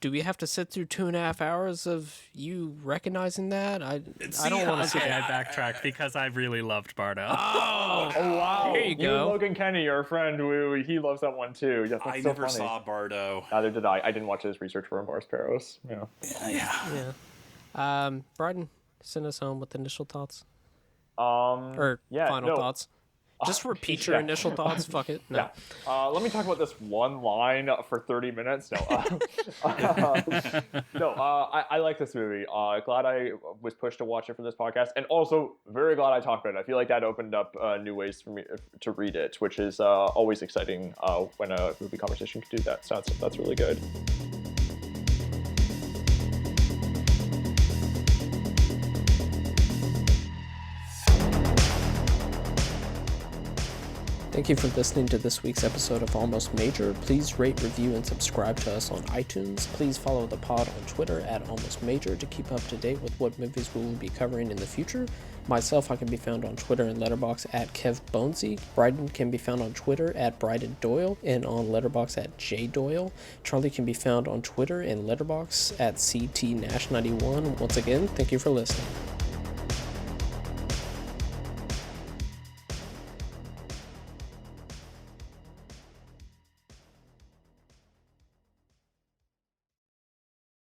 do we have to sit through 2.5 hours of you recognizing that? I don't want to see I backtracked because I really loved Bardo. Oh wow! There you go. Logan Kenny, our friend, he loves that one too. Yeah, I never saw Bardo. Neither did I. I didn't watch his research for Morris Peros. Bryden, send us home with initial thoughts. Final thoughts. Just repeat your initial thoughts. Fuck it. No. Yeah. Let me talk about this one line for 30 minutes. I like this movie. Glad I was pushed to watch it for this podcast, and also very glad I talked about it. I feel like that opened up new ways for me to read it, which is always exciting when a movie conversation can do that. So that's really good. Thank you for listening to this week's episode of Almost Major. Please rate, review, and subscribe to us on iTunes. Please follow the pod on Twitter at Almost Major to keep up to date with what movies we will be covering in the future. Myself, I can be found on Twitter and Letterboxd at KevBonesy. Bryden can be found on Twitter at Bryden Doyle and on Letterboxd at JDoyle. Charlie can be found on Twitter and Letterboxd at CTNash91. Once again, thank you for listening.